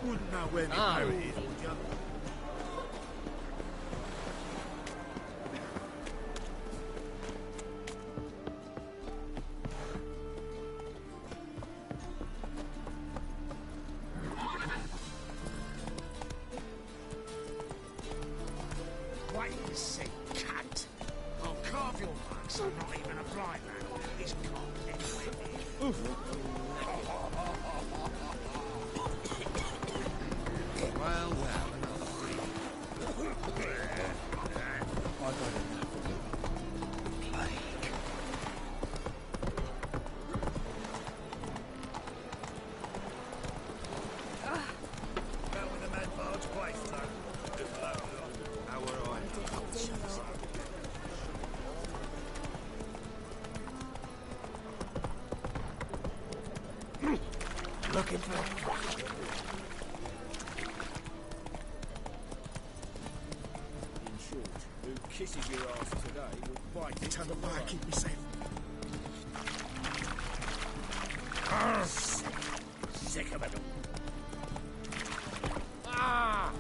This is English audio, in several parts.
Wouldn't know where my pirate is, would ya? Wait and see, cunt. I'll carve your marks. I'm not even a blind man. He's cocked anywhere near. Well, another three. I got enough of the plague. Fell with a mad barge place, though. How were I? Looking for a crack. In short, who kisses your ass today will bite it Tell the tomorrow. fire, keep me safe. Sick of it all. Ah!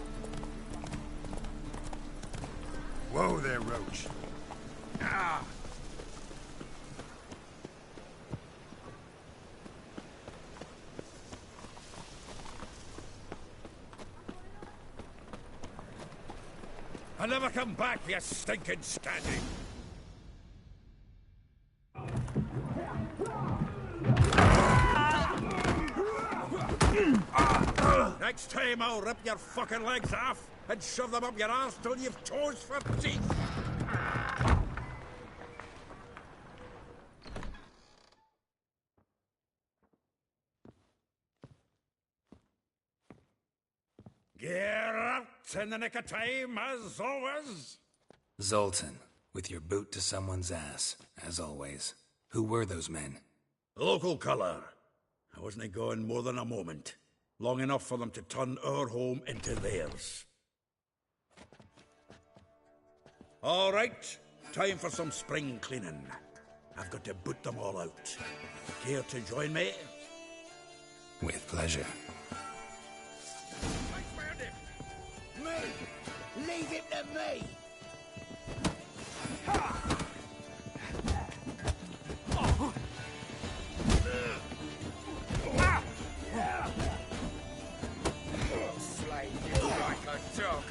Whoa there, Roach. Ah! I'll never come back, you stinking standing! Next time I'll rip your fucking legs off and shove them up your arse till you've toes for teeth! Get out in the nick of time, as always! Zoltan, with your boot to someone's ass, as always. Who were those men? Local colour. I wasn't gone more than a moment. Long enough for them to turn our home into theirs. All right, time for some spring cleaning. I've got to boot them all out. Care to join me? With pleasure. Me! Leave it to me! Slay you like a dog.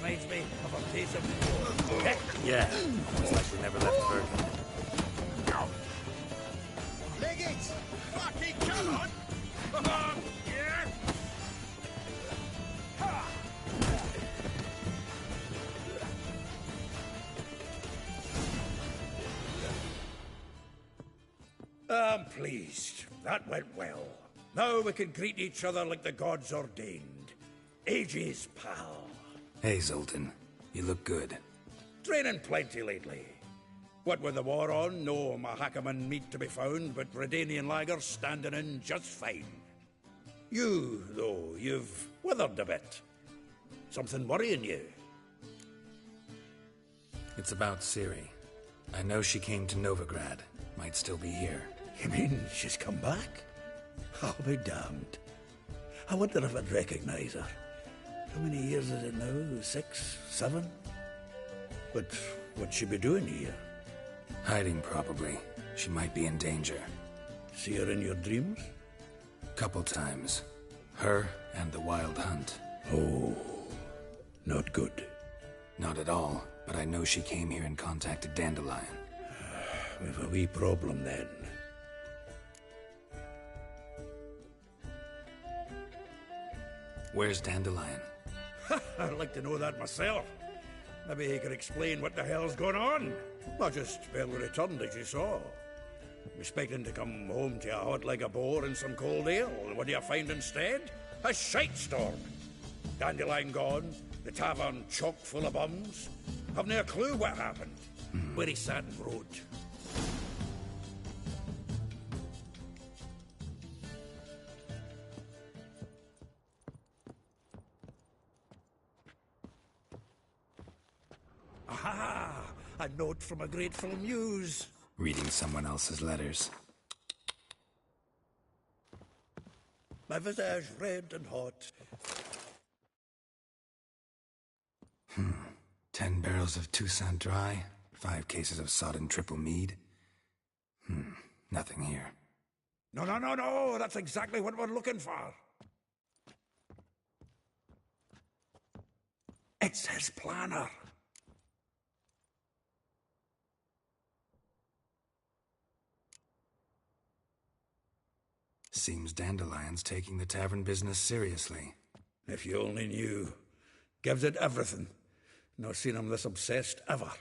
Reminds me of a piece of heck. Yeah, looks like we never left Bergen. Liggins! Fucking come on! Yeah! I'm pleased. That went well. Now we can greet each other like the gods ordained. Ages, pal. Hey, Zoltan. You look good. Training plenty lately. What with the war on, no Mahakaman meat to be found, but Redanian lagers standing in just fine. You, though, you've withered a bit. Something worrying you? It's about Ciri. I know she came to Novigrad. Might still be here. You mean she's come back? I'll be damned. I wonder if I'd recognize her. How many years is it now? 6, 7? But what'd she be doing here? Hiding, probably. She might be in danger. See her in your dreams? Couple times. Her and the Wild Hunt. Oh, not good. Not at all, but I know she came here and contacted Dandelion. We've a wee problem then. Where's Dandelion? I'd like to know that myself. Maybe he could explain what the hell's going on. Not just barely returned, as you saw. Expecting to come home to a hot like a boar and some cold ale. What do you find instead? A shite storm. Dandelion gone, the tavern chock full of bums. Have no clue what happened. Where he sat and wrote. Aha! A note from a grateful muse. reading someone else's letters. My visage red and hot. 10 barrels of Toussaint Dry, 5 cases of sodden triple mead. Nothing here. No, that's exactly what we're looking for. It's his planner. Seems Dandelion's taking the tavern business seriously. If you only knew. Gives it everything. Not seen him this obsessed ever.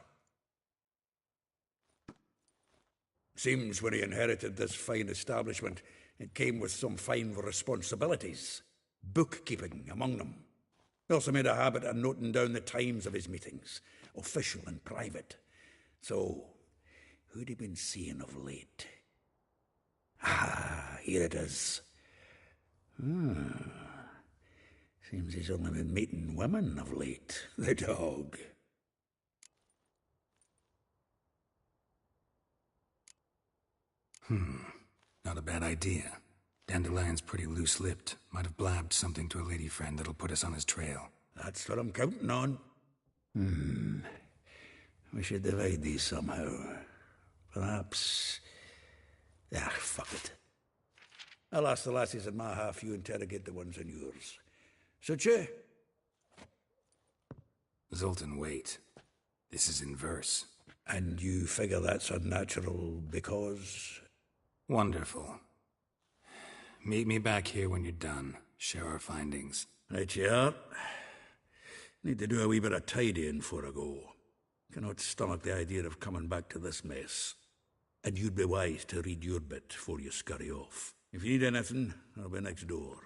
Seems when he inherited this fine establishment, it came with some fine responsibilities. Bookkeeping among them. He also made a habit of noting down the times of his meetings, official and private. So, who'd he been seeing of late? Ah, here it is. Seems he's only been meeting women of late. The dog. Not a bad idea. Dandelion's pretty loose-lipped. Might have blabbed something to a lady friend that'll put us on his trail. That's what I'm counting on. We should divide these somehow. Perhaps... fuck it. I'll ask the lassies in my half, you interrogate the ones in yours. Such a... Zoltan, wait. This is in verse. And you figure that's unnatural because... Wonderful. Meet me back here when you're done. Share our findings. Right you are. Need to do a wee bit of tidying before I go. Cannot stomach the idea of coming back to this mess. And you'd be wise to read your bit before you scurry off. If you need anything, I'll be next door.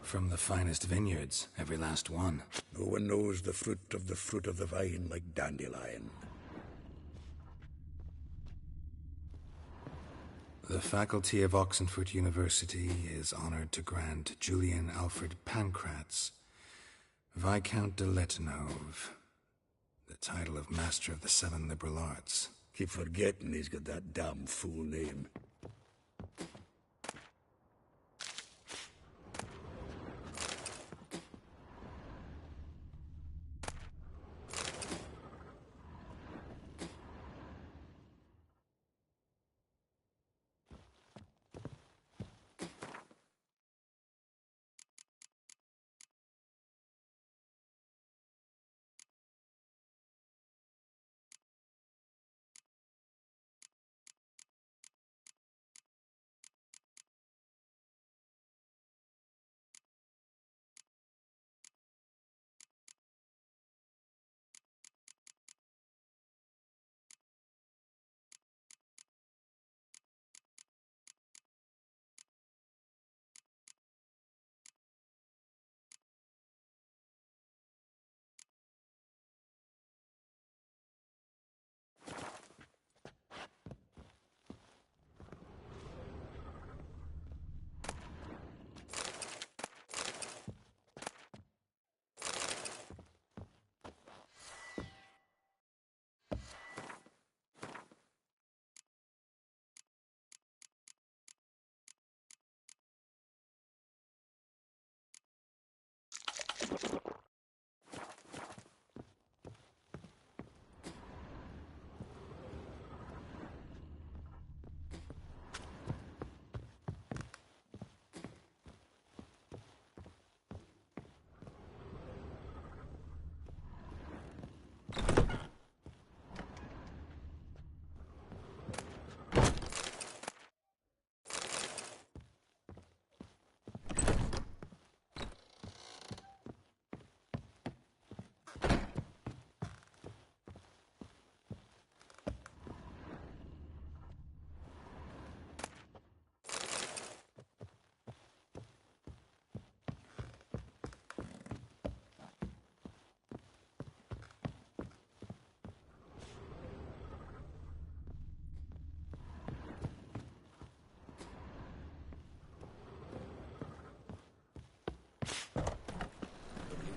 From the finest vineyards, every last one. No one knows the fruit of the vine like Dandelion. The faculty of Oxenfurt University is honored to grant Julian Alfred Pancratz, Viscount de Lettenhove, the title of Master of the Seven Liberal Arts. Keep forgetting he's got that damn fool name.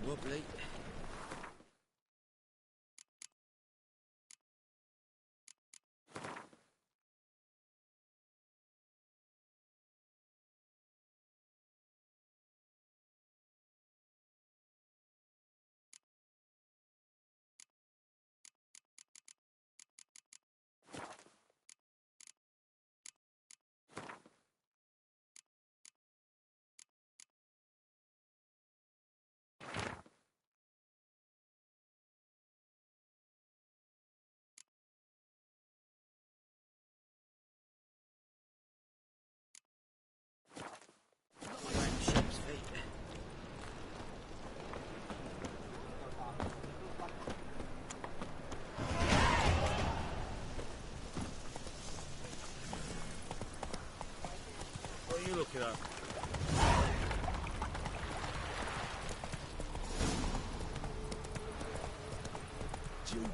wobbly. Sheep's feet. What are you looking at? Julian,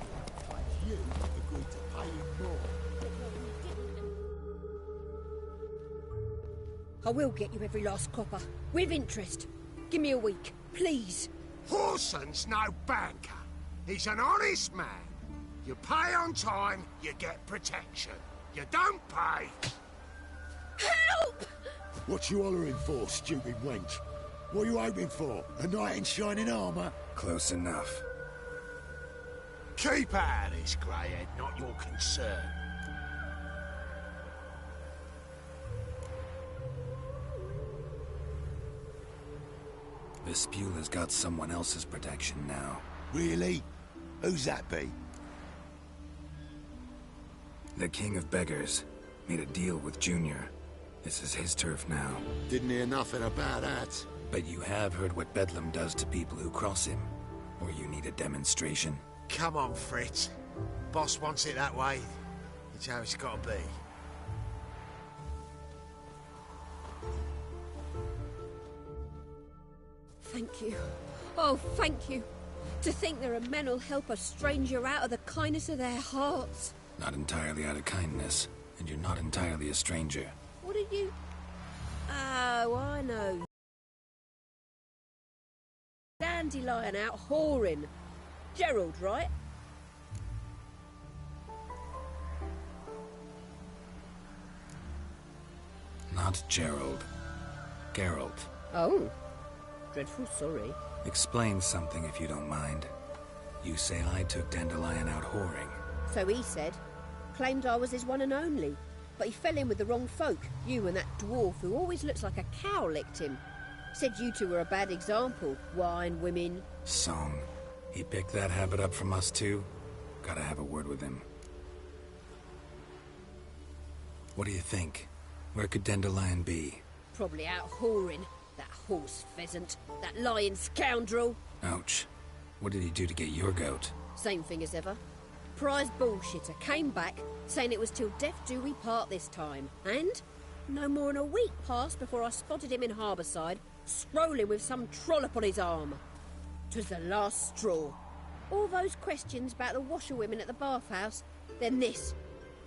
you agreed to pay him more. I will get you every last copper, with interest. Give me a week, please. Horson's no banker. He's an honest man. You pay on time, you get protection. You don't pay. Help! What you hollering for, stupid wench? What are you hoping for? A knight in shining armour? Close enough. Keep out of this, Greyhead, not your concern. Vespula's got someone else's protection now. Really? Who's that be? The King of Beggars made a deal with Junior. This is his turf now. Didn't hear nothing about that. But you have heard what Bedlam does to people who cross him. Or you need a demonstration? Come on, Fritz. Boss wants it that way. It's how it's gotta be. Thank you. Oh, thank you. To think there are men who'll help a stranger out of the kindness of their hearts. Not entirely out of kindness, and you're not entirely a stranger. What are you... Oh, I know. Dandelion out whoring. Gerald, right? Not Gerald. Geralt. Oh. Dreadful sorry. Explain something if you don't mind. You say I took Dandelion out whoring. So he said. Claimed I was his one and only. But he fell in with the wrong folk. You and that dwarf who always looks like a cow licked him. Said you two were a bad example. Wine, women. Song. He picked that habit up from us too? Gotta have a word with him. What do you think? Where could Dandelion be? Probably out whoring. That horse pheasant. That lying scoundrel. Ouch. What did he do to get your goat? Same thing as ever. Prize bullshitter came back, saying it was till death do we part this time. And no more than a week passed before I spotted him in Harbourside, scrolling with some trollop on his arm. 'Twas the last straw. All those questions about the washerwomen at the bathhouse, then this.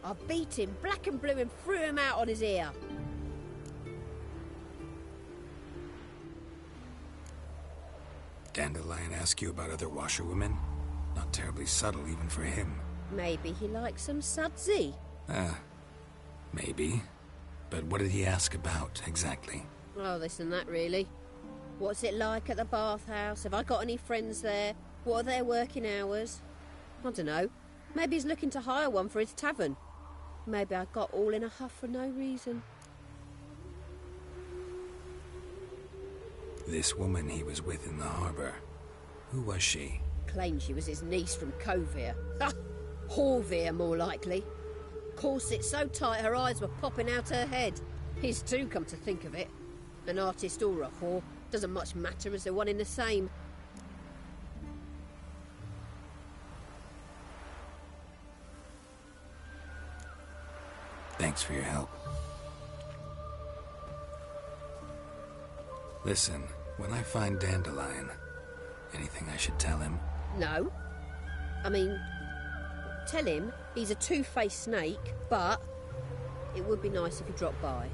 I beat him black and blue and threw him out on his ear. Dandelion ask you about other washerwomen? Not terribly subtle even for him. Maybe he likes some sudsy. Maybe. But what did he ask about, exactly? Oh, this and that, really. What's it like at the bathhouse? Have I got any friends there? What are their working hours? I don't know. Maybe he's looking to hire one for his tavern. Maybe I got all in a huff for no reason. This woman he was with in the harbour. Who was she? Claimed she was his niece from Kovir. Horvir, more likely. Corset so tight her eyes were popping out her head. His too, come to think of it. An artist or a whore. Doesn't much matter as they're one in the same. Thanks for your help. Listen, when I find Dandelion, anything I should tell him? No. I mean, tell him he's a two-faced snake, but it would be nice if he dropped by.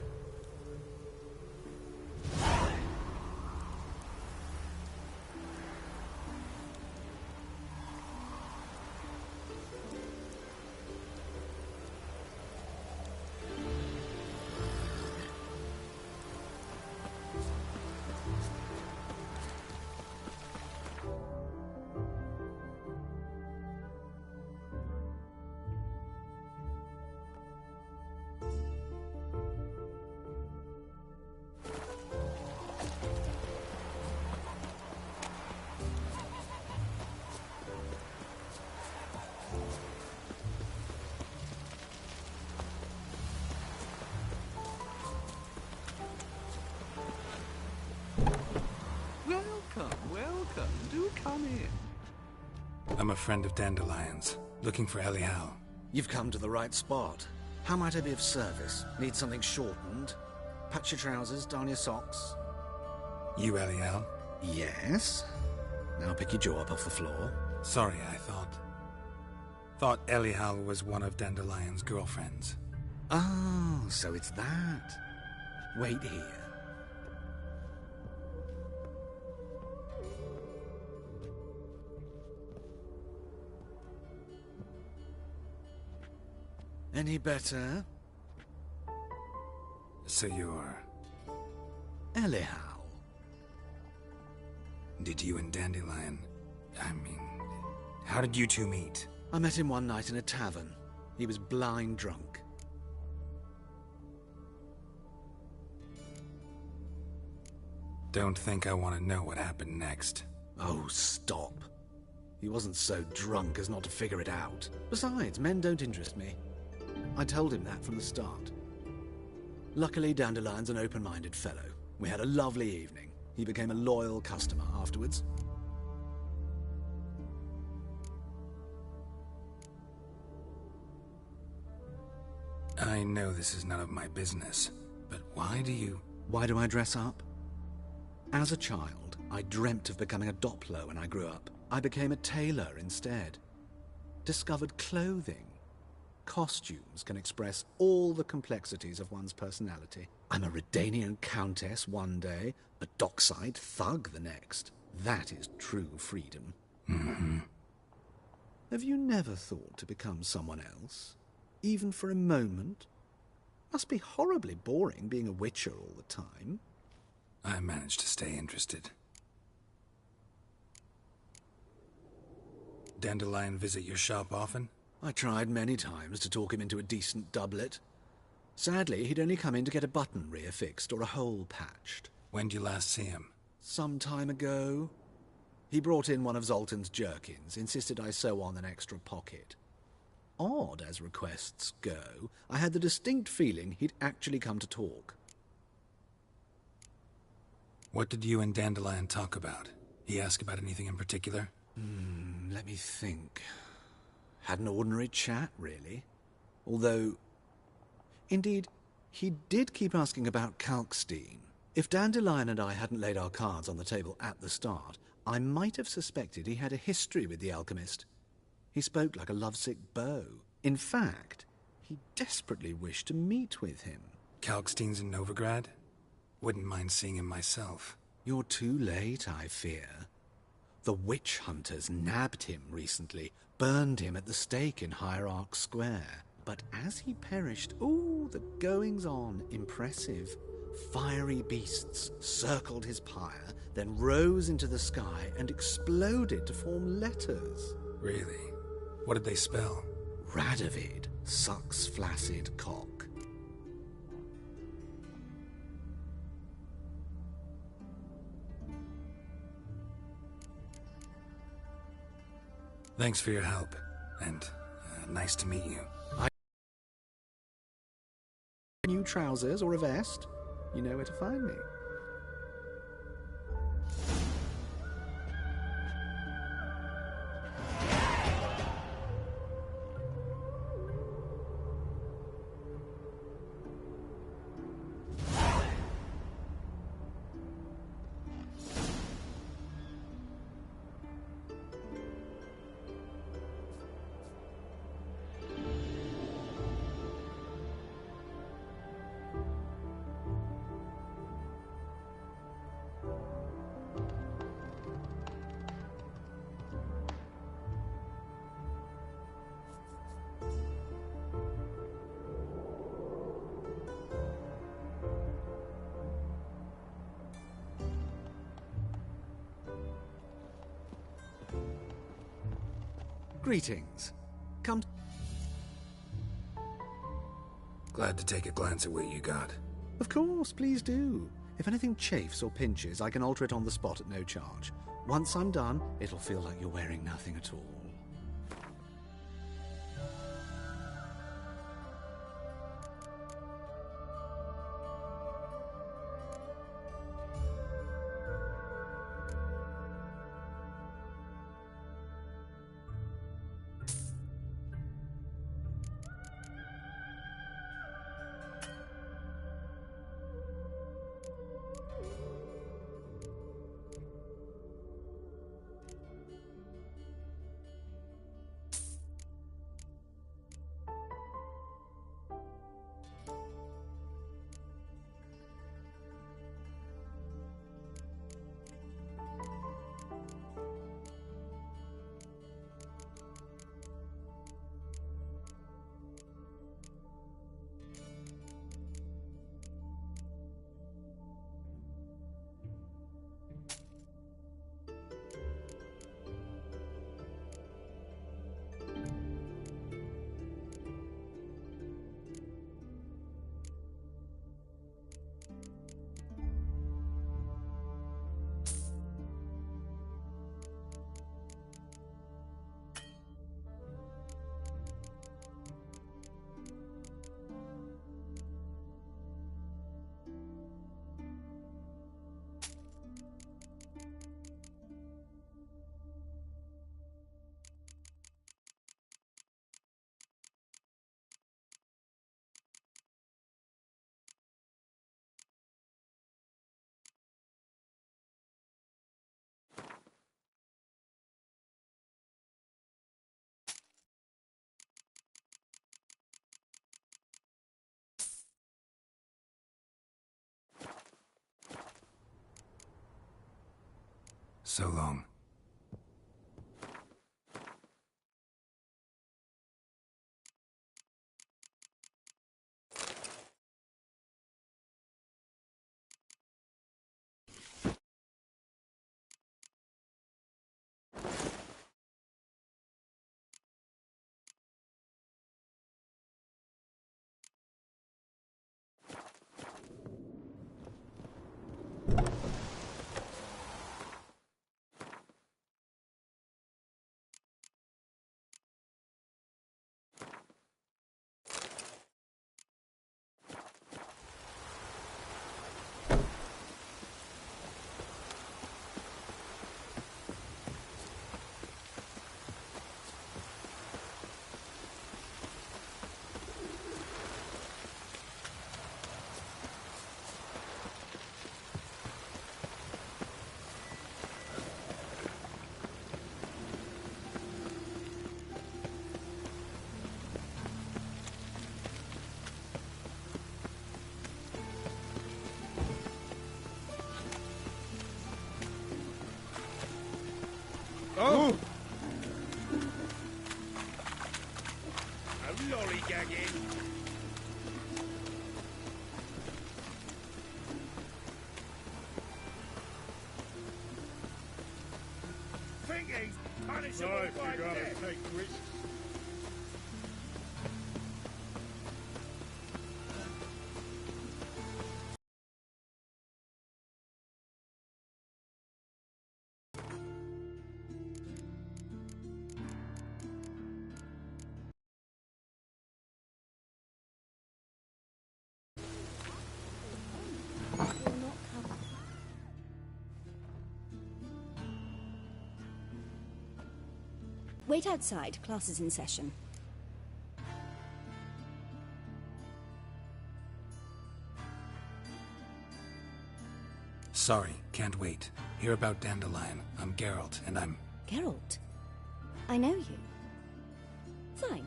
come in. I'm a friend of Dandelion's, looking for Elial. You've come to the right spot. How might I be of service? Need something shortened? Patch your trousers, darn your socks? You Elial? Yes. Now pick your jaw up off the floor. Sorry, I thought Elial was one of Dandelion's girlfriends. Oh, so it's that. Wait here. Any better? So you're... Elial. Did you and Dandelion... how did you two meet? I met him one night in a tavern. He was blind drunk. Don't think I want to know what happened next. Oh, stop. He wasn't so drunk as not to figure it out. Besides, men don't interest me. I told him that from the start. Luckily, Dandelion's an open-minded fellow. We had a lovely evening. He became a loyal customer afterwards. I know this is none of my business, but why do you... Why do I dress up? As a child, I dreamt of becoming a Doppler when I grew up. I became a tailor instead. Discovered clothing. Costumes can express all the complexities of one's personality. I'm a Redanian countess one day, a dockside thug the next. That is true freedom. Mm-hmm. Have you never thought to become someone else? Even for a moment? Must be horribly boring being a witcher all the time. I managed to stay interested. Dandelion visit your shop often? I tried many times to talk him into a decent doublet. Sadly, he'd only come in to get a button reaffixed or a hole patched. When did you last see him? Some time ago. He brought in one of Zoltan's jerkins, insisted I sew on an extra pocket. Odd as requests go, I had the distinct feeling he'd actually come to talk. What did you and Dandelion talk about? He ask about anything in particular? Let me think. Had an ordinary chat, really. Although, indeed, he did keep asking about Kalkstein. If Dandelion and I hadn't laid our cards on the table at the start, I might have suspected he had a history with the alchemist. He spoke like a lovesick beau. In fact, he desperately wished to meet with him. Kalkstein's in Novigrad? Wouldn't mind seeing him myself. You're too late, I fear. The witch hunters nabbed him recently, burned him at the stake in Hierarch Square. But as he perished, the goings-on, impressive. Fiery beasts circled his pyre, then rose into the sky and exploded to form letters. Really? What did they spell? Radovid sucks flaccid cock. Thanks for your help, and nice to meet you. New trousers or a vest? You know where to find me. Greetings. Come. Glad to take a glance at what you got. Of course, please do. If anything chafes or pinches, I can alter it on the spot at no charge. Once I'm done, it'll feel like you're wearing nothing at all. So long. Oh! I'm lollygagging. Think he's punishable by death. Take risks. Wait outside. Class is in session. Sorry, can't wait. Hear about Dandelion. I'm Geralt, and I'm... Geralt? I know you. Fine.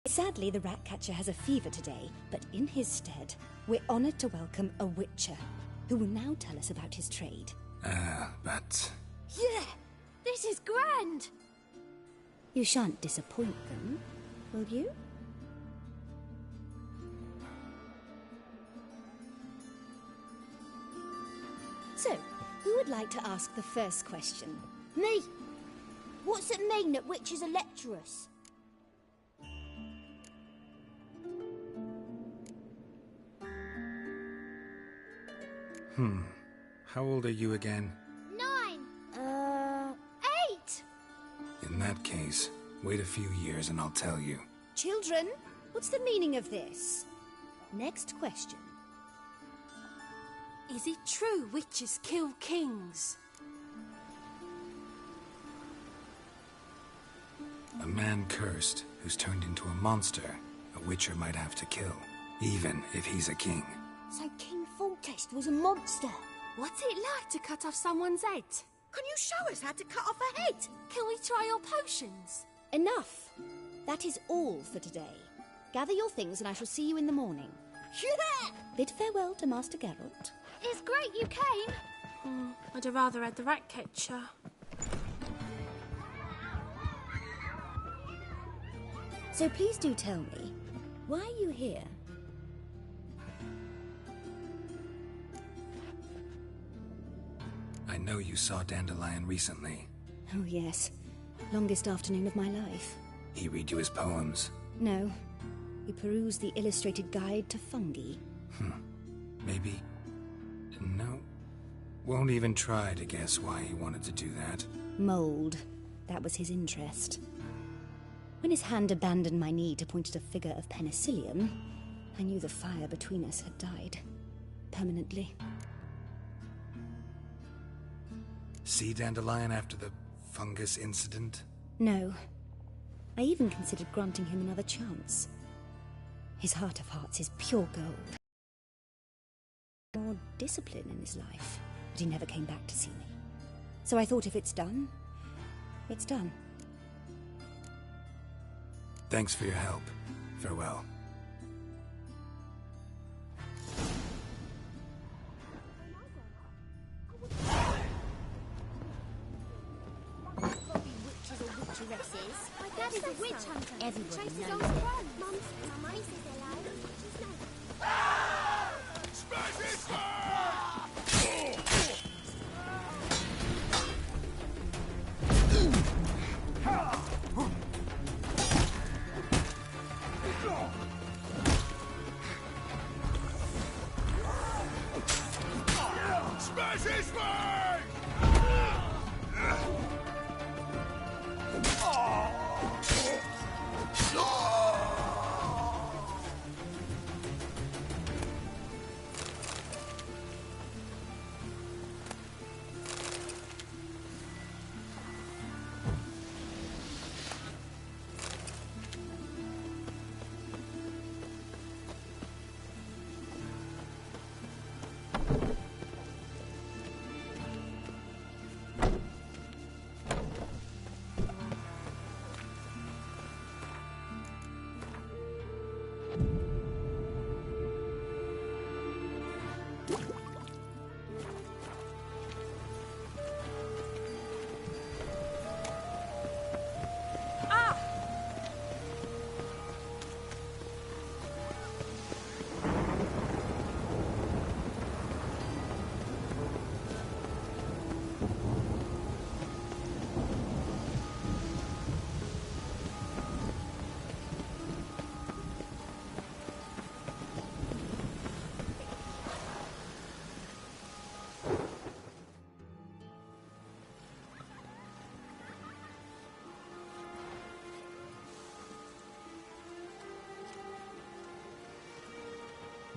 Sadly, the Ratcatcher has a fever today, but in his stead, we're honored to welcome a Witcher, who will now tell us about his trade. But... Yeah! This is grand! You shan't disappoint them, will you? So, who would like to ask the first question? Me! What's it mean that witches are lecturers? How old are you again? 9! 8! In that case, wait a few years and I'll tell you. Children, what's the meaning of this? Next question. Is it true witches kill kings? A man cursed who's turned into a monster, a witcher might have to kill, even if he's a king. So King Foltest was a monster? What's it like to cut off someone's head? Can you show us how to cut off a head? Can we try your potions? Enough. That is all for today. Gather your things and I shall see you in the morning. Yeah! Bid farewell to Master Geralt. It's great you came. I'd have rather had the Ratcatcher. So please do tell me, why are you here? I know you saw Dandelion recently. Oh yes, longest afternoon of my life. He read you his poems. No, we perused the illustrated guide to fungi. Maybe... No. Won't even try to guess why he wanted to do that. Mold. That was his interest. When his hand abandoned my knee to point at a figure of penicillium, I knew the fire between us had died. Permanently. See Dandelion after the fungus incident? No. I even considered granting him another chance. His heart of hearts is pure gold. More discipline in his life, but he never came back to see me. So I thought if it's done, it's done. Thanks for your help. Farewell. Daddy's a witch hunter. Everybody Chases knows old it. crows. Mum says Mummy says hello. Smash his Smash his face!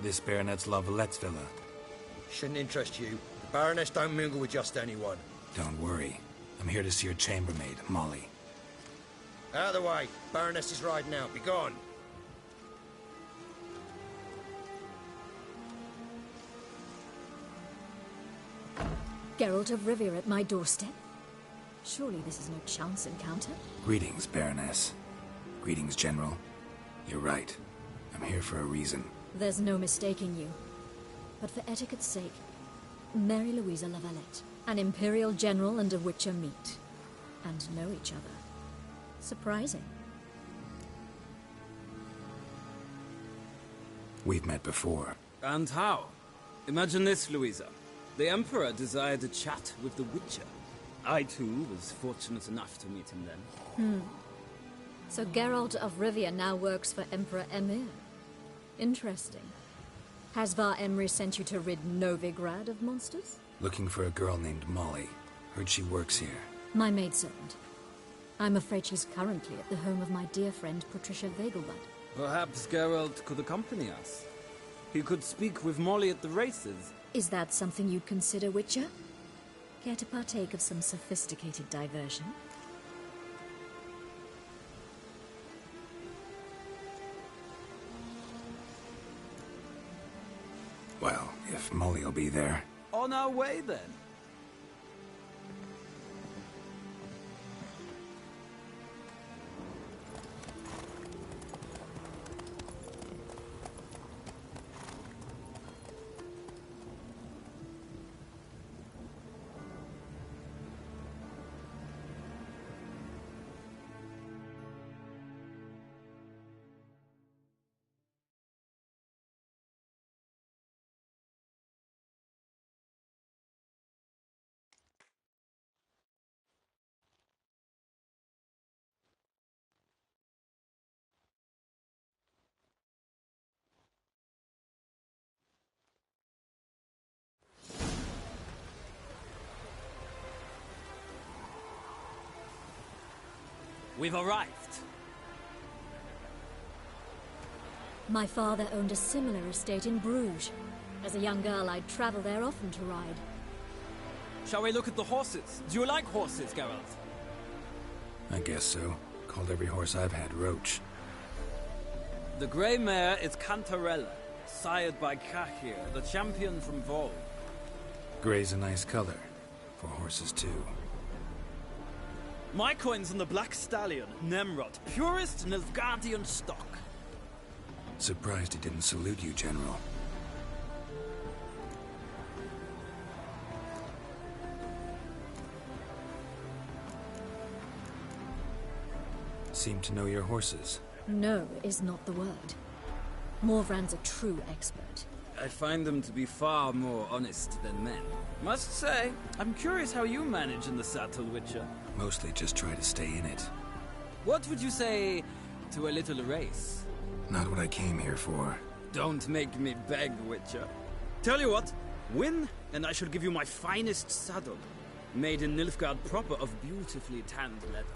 This Baronet's La Vallette's villa. Shouldn't interest you. The Baroness don't mingle with just anyone. Don't worry. I'm here to see your chambermaid, Molly. Out of the way. Baroness is riding out. Be gone. Geralt of Rivia at my doorstep? Surely this is no chance encounter? Greetings, Baroness. Greetings, General. You're right. I'm here for a reason. There's no mistaking you. But for etiquette's sake, Mary Louisa La Valette, an Imperial General and a Witcher meet. And know each other. Surprising. We've met before. And how? Imagine this, Louisa. The Emperor desired a chat with the Witcher. I, too, was fortunate enough to meet him then. So Geralt of Rivia now works for Emperor Emhyr. Interesting. Has Var Emreis sent you to rid Novigrad of monsters? Looking for a girl named Molly. Heard she works here. My maidservant. I'm afraid she's currently at the home of my dear friend Patricia Vegelbud. Perhaps Geralt could accompany us. He could speak with Molly at the races. Is that something you'd consider, Witcher? Care to partake of some sophisticated diversion? Well, if Molly'll be there. On our way, then. We've arrived. My father owned a similar estate in Bruges. As a young girl, I'd travel there often to ride. Shall we look at the horses? Do you like horses, Geralt? I guess so. Called every horse I've had Roach. The grey mare is Cantarella, sired by Cahir, the champion from Vol. Grey's a nice color. For horses, too. My coin's on the Black Stallion, Nemrod, purest Nilfgaardian stock. Surprised he didn't salute you, General. seem to know your horses. No is not the word. Morvran's a true expert. I find them to be far more honest than men. Must say, I'm curious how you manage in the saddle, Witcher. Mostly just try to stay in it. What would you say to a little race? Not what I came here for. Don't make me beg, Witcher. Tell you what, win, and I shall give you my finest saddle. Made in Nilfgaard proper of beautifully tanned leather.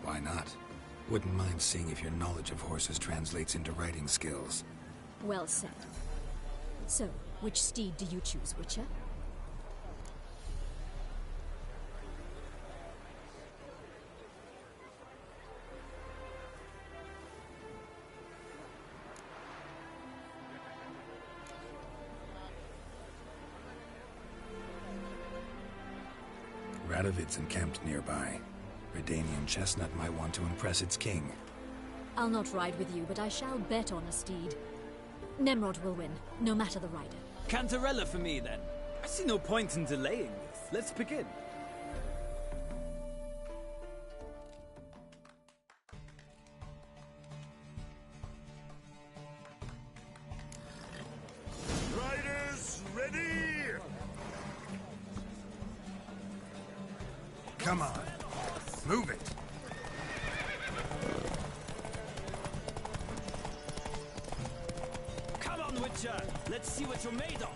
Why not? Wouldn't mind seeing if your knowledge of horses translates into riding skills. Well said. So, which steed do you choose, Witcher? Radovid's encamped nearby. Redanian chestnut might want to impress its king. I'll not ride with you, but I shall bet on a steed. Nemrod will win, no matter the rider. Cantarella for me, then. I see no point in delaying this. Let's begin. Riders, ready! Come on. Move it. Come on, Witcher. Let's see what you're made of.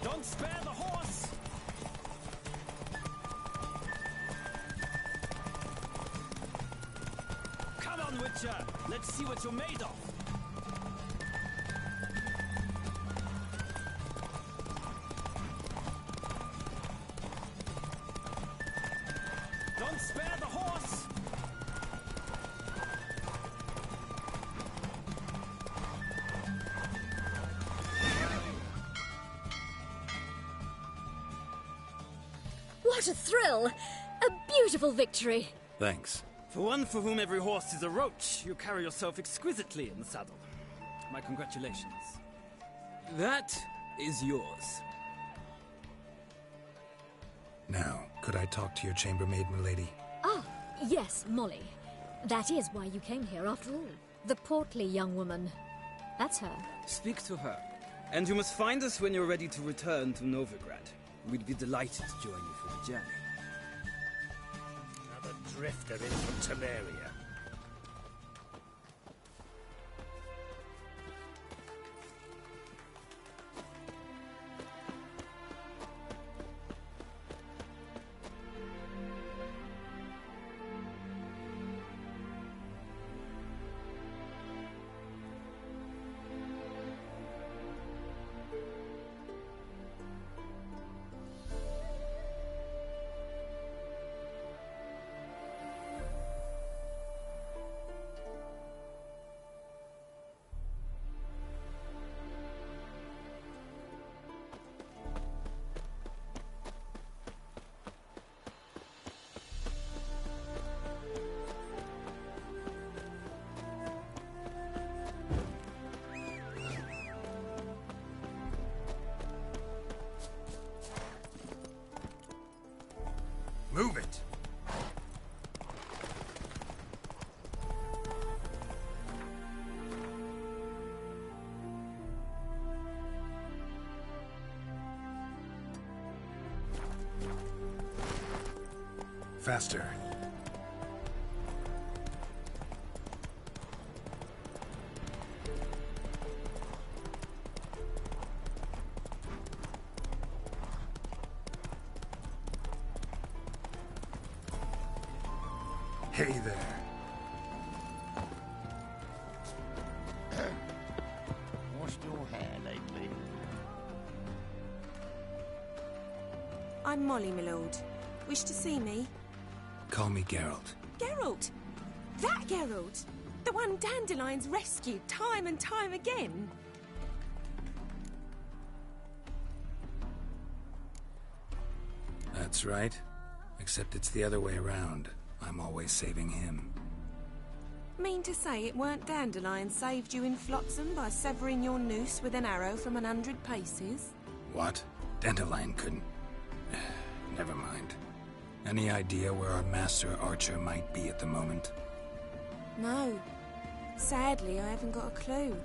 Don't spare the horse! Come on, Witcher! Let's see what you're made of! Don't spare the horse! What a thrill! A beautiful victory! Thanks. For one for whom every horse is a roach, you carry yourself exquisitely in the saddle. My congratulations. That is yours. Now, could I talk to your chambermaid, milady? Ah, yes, Molly. That is why you came here after all. The portly young woman. That's her. Speak to her. And you must find us when you're ready to return to Novigrad. We'd be delighted to join you for the journey. Another drifter in from Temeria. Move it! Faster. Hey there. Washed your hair lately? I'm Molly, my lord. Wish to see me? Call me Geralt. Geralt! That Geralt! The one Dandelion's rescued time and time again! That's right. Except it's the other way around. I'm always saving him. Mean to say it weren't Dandelion saved you in Flotsam by severing your noose with an arrow from 100 paces? What? Dandelion couldn't... Never mind. Any idea where our master archer might be at the moment? No. Sadly, I haven't got a clue.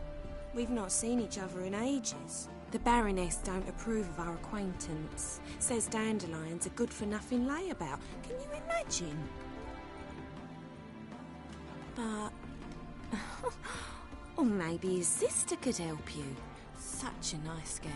We've not seen each other in ages. The Baroness don't approve of our acquaintance. Says Dandelion's a good-for-nothing layabout. Can you imagine? But... or maybe his sister could help you. Such a nice girl.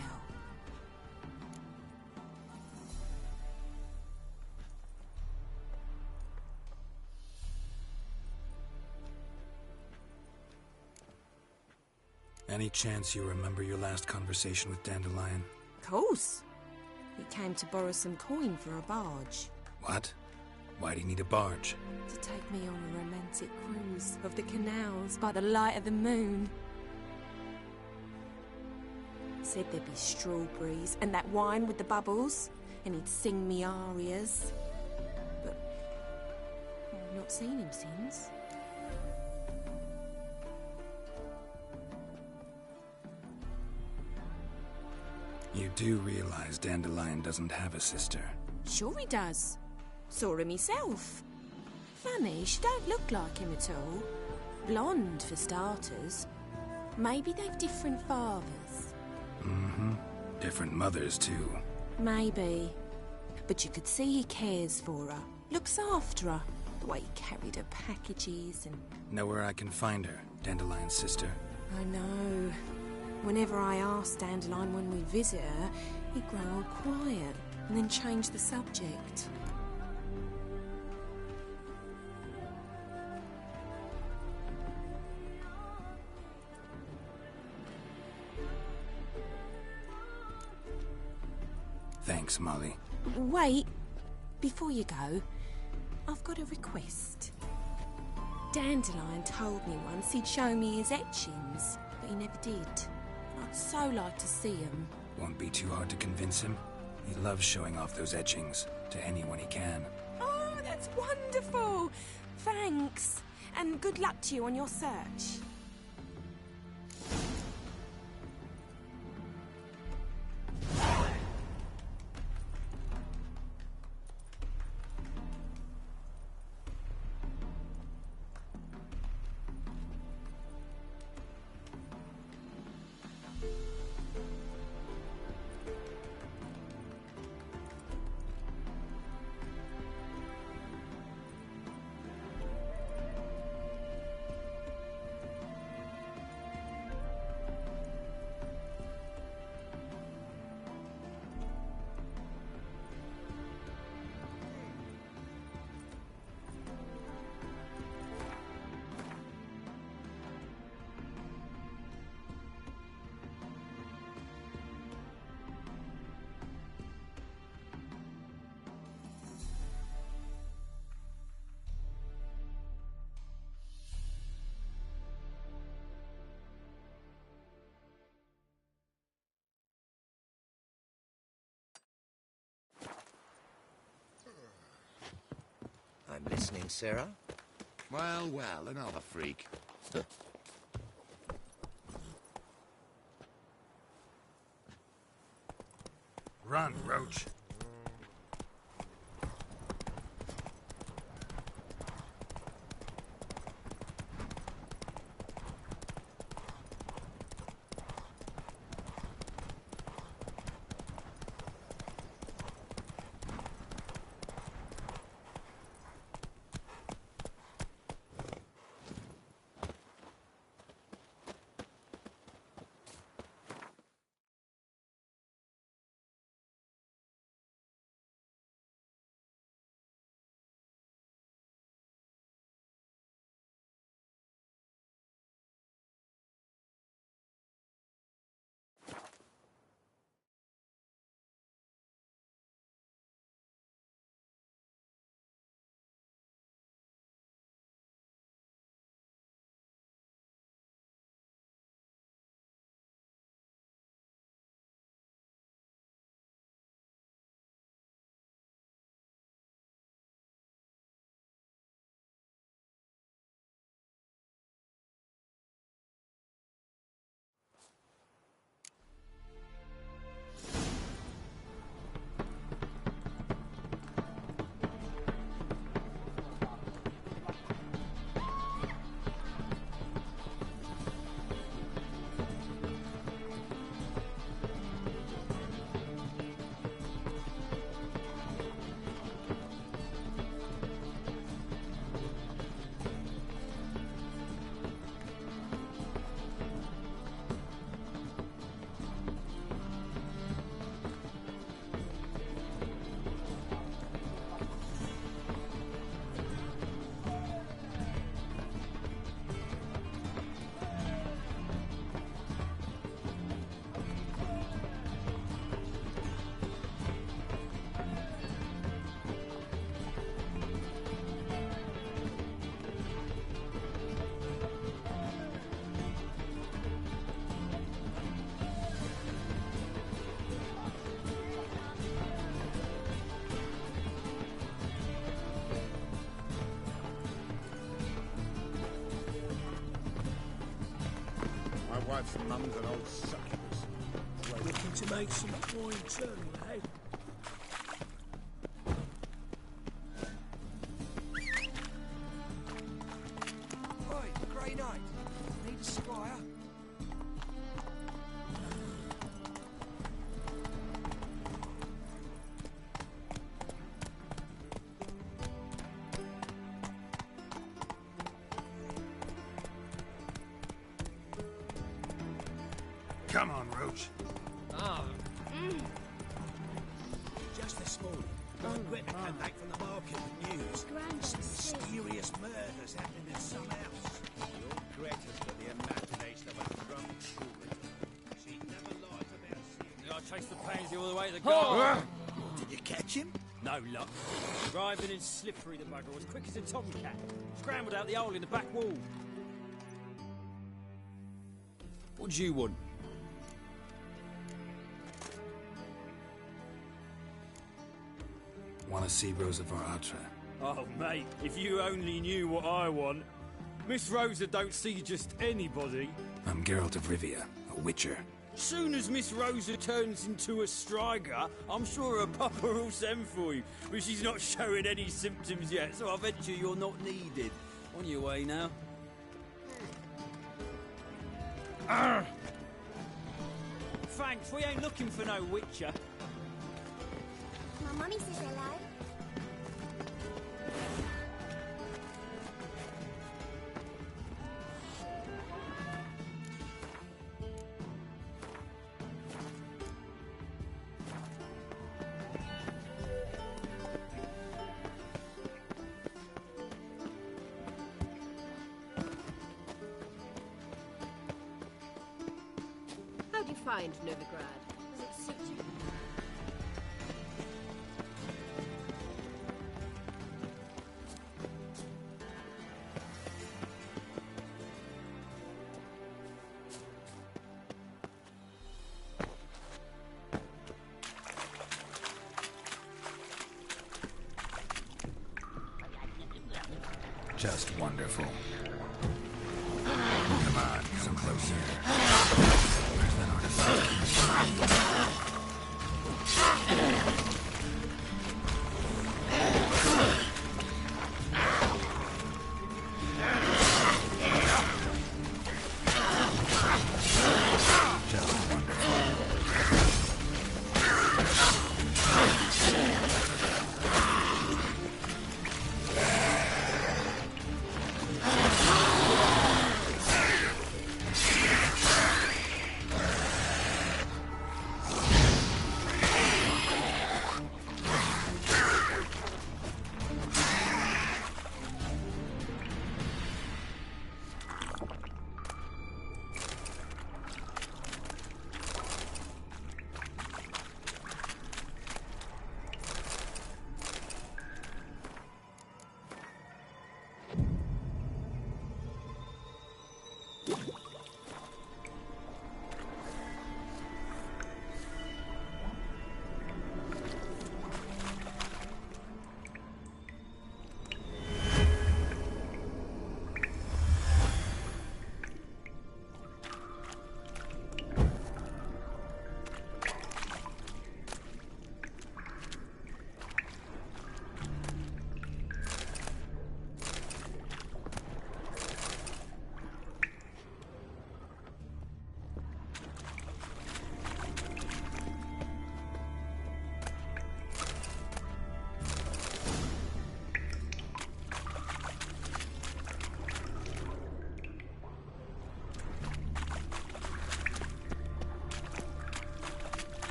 Any chance you remember your last conversation with Dandelion? Course. He came to borrow some coin for a barge. What? Why'd he need a barge? To take me on a romantic cruise of the canals by the light of the moon. Said there'd be strawberries and that wine with the bubbles, and he'd sing me arias. But I've not seen him since. You do realize Dandelion doesn't have a sister? Sure he does. Saw him himself. Funny, she don't look like him at all. Blonde, for starters. Maybe they've different fathers. Mm-hmm. Different mothers, too. Maybe. But you could see he cares for her. Looks after her. The way he carried her packages and... Know where I can find her, Dandelion's sister? I know. Whenever I asked Dandelion when we visit her, he'd grow all quiet and then change the subject. Thanks, Molly. Wait. Before you go, I've got a request. Dandelion told me once he'd show me his etchings, but he never did. I'd so like to see him. Won't be too hard to convince him. He loves showing off those etchings to anyone he can. Oh, that's wonderful! Thanks. And good luck to you on your search. I'm listening, Sarah. Well, well, another freak. Run, Roach. wife's mum's an old succubus. Looking to make some coin too, eh? Right, Grey Knight. Need a squire? Come on, Roach. Ah. Just this morning, a quick came back from the market with news. Some mysterious murders happening in some house. Your Greta's got the imagination of a drunk fool. She never lies about seeing... I chased the pansy all the way to the garden. Did you catch him? No luck. Driving in slippery, the bugger, as quick as a tomcat. Scrambled out the hole in the back wall. What do you want? Want to see Rosa var Atra? Oh, mate, if you only knew what I want. Miss Rosa don't see just anybody. I'm Geralt of Rivia, a witcher. Soon as Miss Rosa turns into a striker, I'm sure her papa will send for you. But she's not showing any symptoms yet, so I venture you're not needed. On your way now. Thanks, we ain't looking for no witcher. My mummy says hello. How'd you find Novigrad? Does it suit you? Just wonderful. Come on, come closer. Where's that artifact?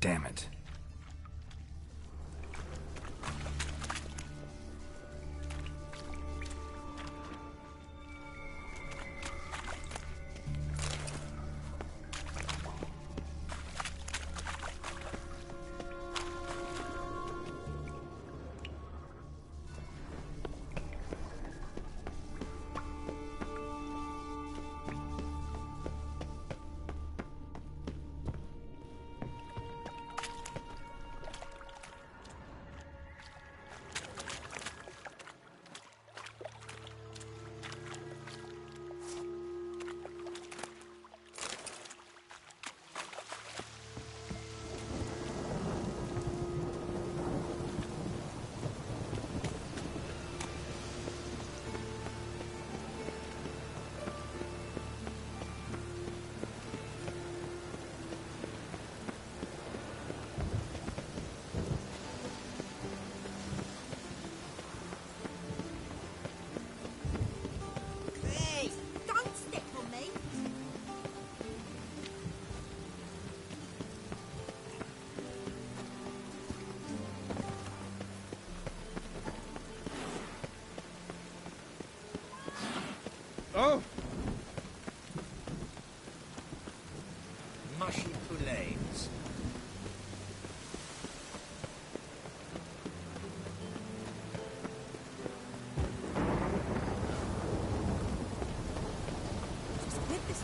Damn it. Oh! Mushy poulains. Just quit this.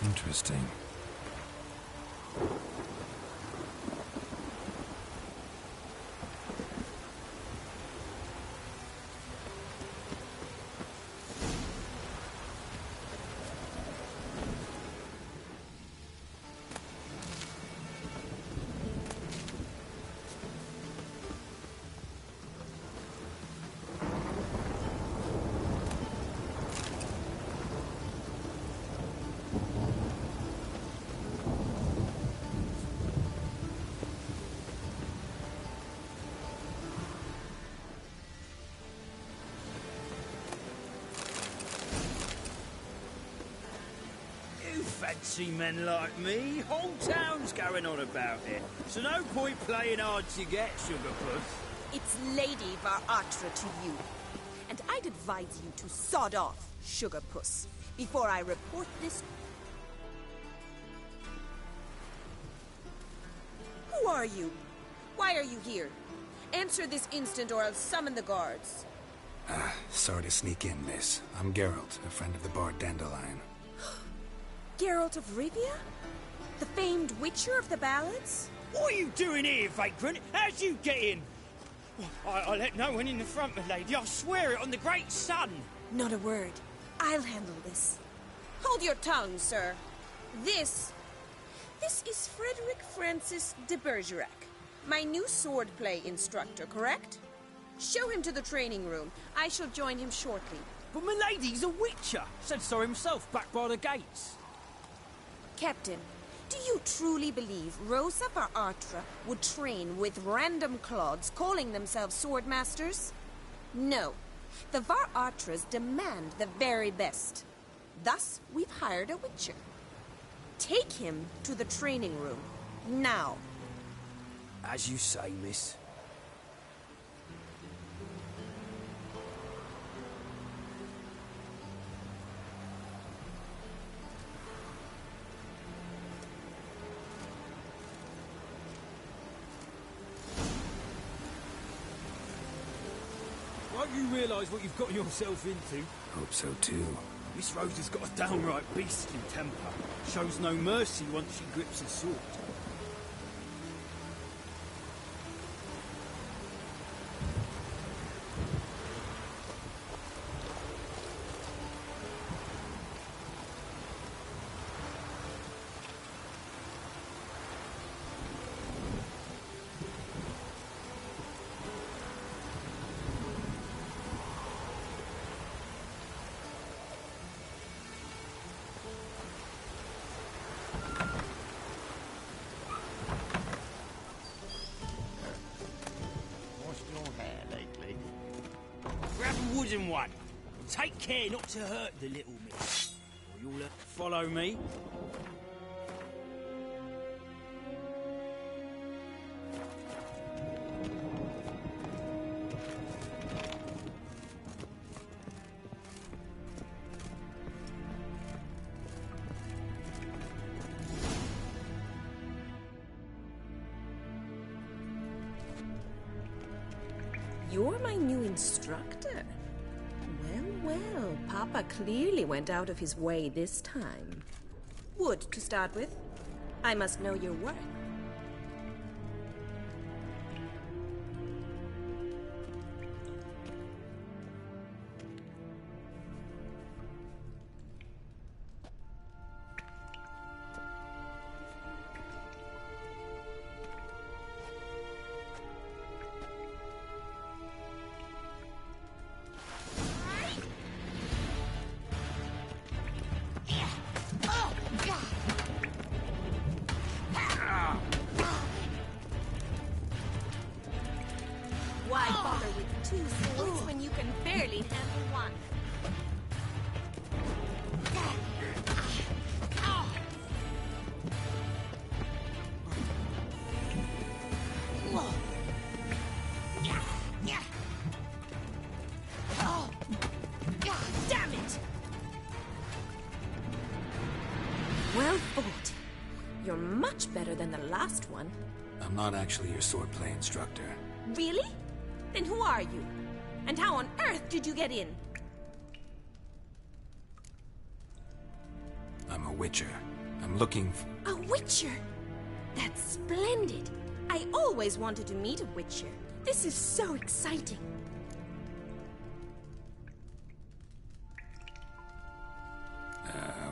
Interesting. Fancy men like me, whole town's going on about it. So no point playing hard to get, Sugarpuss. It's Lady Var-Atra to you. And I'd advise you to sod off, Sugarpuss, before I report this. Who are you? Why are you here? Answer this instant or I'll summon the guards. Sorry to sneak in, miss. I'm Geralt, a friend of the bard Dandelion. Geralt of Rivia? The famed Witcher of the ballads? What are you doing here, vagrant? How'd you get in? I let no one in the front, my lady. I swear it on the great sun. Not a word. I'll handle this. Hold your tongue, sir. This is Frederick Francis de Bergerac, my new swordplay instructor, correct? Show him to the training room. I shall join him shortly. But my lady's a witcher. Said so himself back by the gates. Captain, do you truly believe Rosa Var-Atra would train with random clods calling themselves swordmasters? No. The Var-Atras demand the very best. Thus, we've hired a witcher. Take him to the training room. Now. As you say, miss. Won't you realise what you've got yourself into? Hope so too. Miss Rose has got a downright beastly temper. Shows no mercy once she grips a sword. Wooden one. Take care not to hurt the little miss. Or you'll follow me. You're my new instructor. Well, Papa clearly went out of his way this time. Wood, to start with. I must know your worth. two swords when you can barely handle one. Damn it! Well fought. You're much better than the last one. I'm not actually your swordplay instructor. Really? Then who are you? And how on earth did you get in? I'm a witcher. I'm looking for... A witcher? That's splendid. I always wanted to meet a witcher. This is so exciting.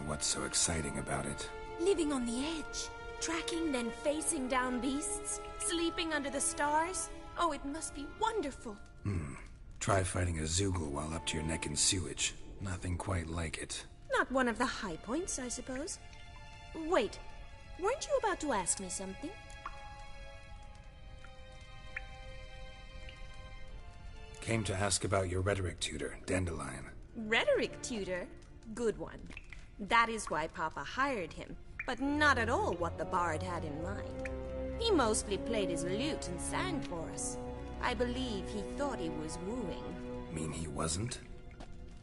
What's so exciting about it? Living on the edge. Tracking, then facing down beasts. Sleeping under the stars. Oh, it must be wonderful. Try fighting a Zoogle while up to your neck in sewage. Nothing quite like it. Not one of the high points, I suppose. Wait, weren't you about to ask me something? Came to ask about your rhetoric tutor, Dandelion. Rhetoric tutor? Good one. That is why Papa hired him, but not at all what the bard had in mind. He mostly played his lute and sang for us. I believe he thought he was wooing. Mean he wasn't?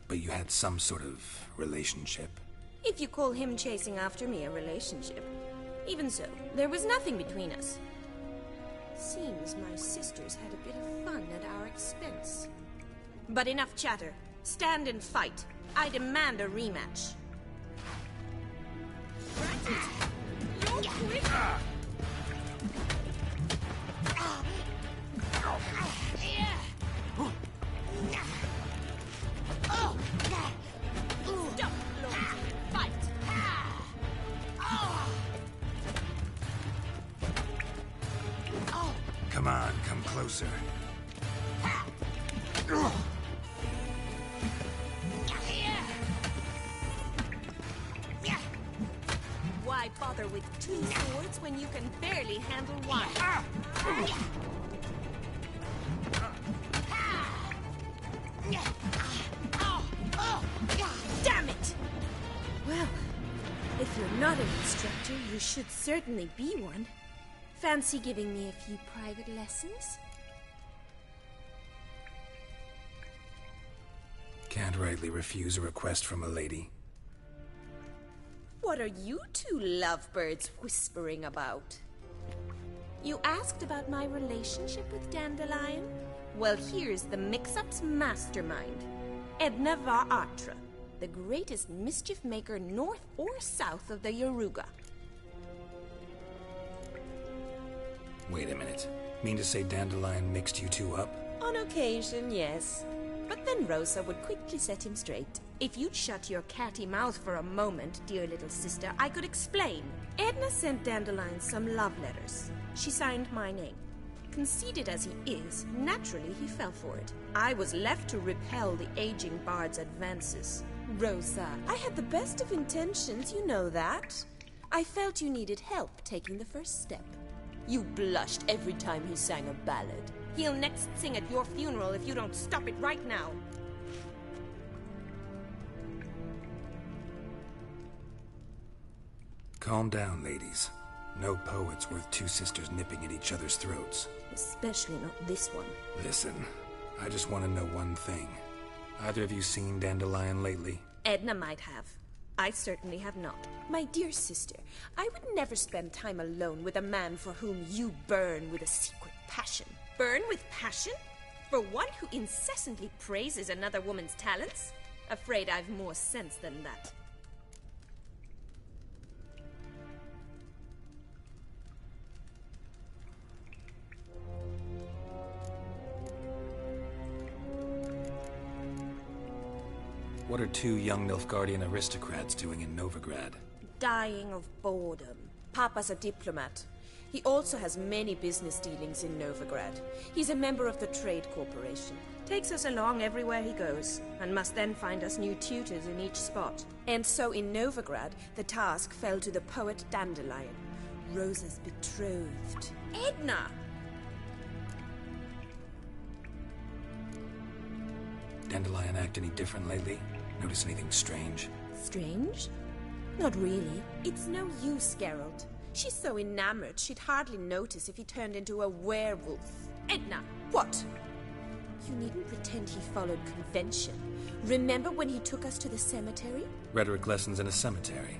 But you had some sort of relationship? If you call him chasing after me a relationship. Even so, there was nothing between us. Seems my sisters had a bit of fun at our expense. But enough chatter. Stand and fight. I demand a rematch. You're quick! Stop, Lord. Fight! Come on, come closer. Why bother with two swords when you can barely handle one? Damn it! Well, if you're not an instructor, you should certainly be one. Fancy giving me a few private lessons? Can't rightly refuse a request from a lady. What are you two lovebirds whispering about? You asked about my relationship with Dandelion? Well, here's the mix-up's mastermind. Edna var Atra, the greatest mischief maker north or south of the Yaruga. Wait a minute. Mean to say Dandelion mixed you two up? On occasion, yes. But then Rosa would quickly set him straight. If you'd shut your catty mouth for a moment, dear little sister, I could explain. Edna sent Dandelion some love letters. She signed my name. Conceited as he is, naturally he fell for it. I was left to repel the aging bard's advances. Rosa, I had the best of intentions, you know that. I felt you needed help taking the first step. You blushed every time he sang a ballad. He'll next sing at your funeral if you don't stop it right now. Calm down, ladies. No poet's worth two sisters nipping at each other's throats. Especially not this one. Listen, I just want to know one thing. Either of you seen Dandelion lately? Edna might have. I certainly have not. My dear sister, I would never spend time alone with a man for whom you burn with a secret passion. Burn with passion? For one who incessantly praises another woman's talents? Afraid I've more sense than that. What are two young Nilfgaardian aristocrats doing in Novigrad? Dying of boredom. Papa's a diplomat. He also has many business dealings in Novigrad. He's a member of the Trade Corporation. Takes us along everywhere he goes, and must then find us new tutors in each spot. And so in Novigrad, the task fell to the poet Dandelion, Rosa's betrothed. Edna! Dandelion act any different lately? Notice anything strange? Strange? Not really. It's no use, Geralt. She's so enamored she'd hardly notice if he turned into a werewolf. Edna, what? You needn't pretend he followed convention. Remember when he took us to the cemetery? Rhetoric lessons in a cemetery.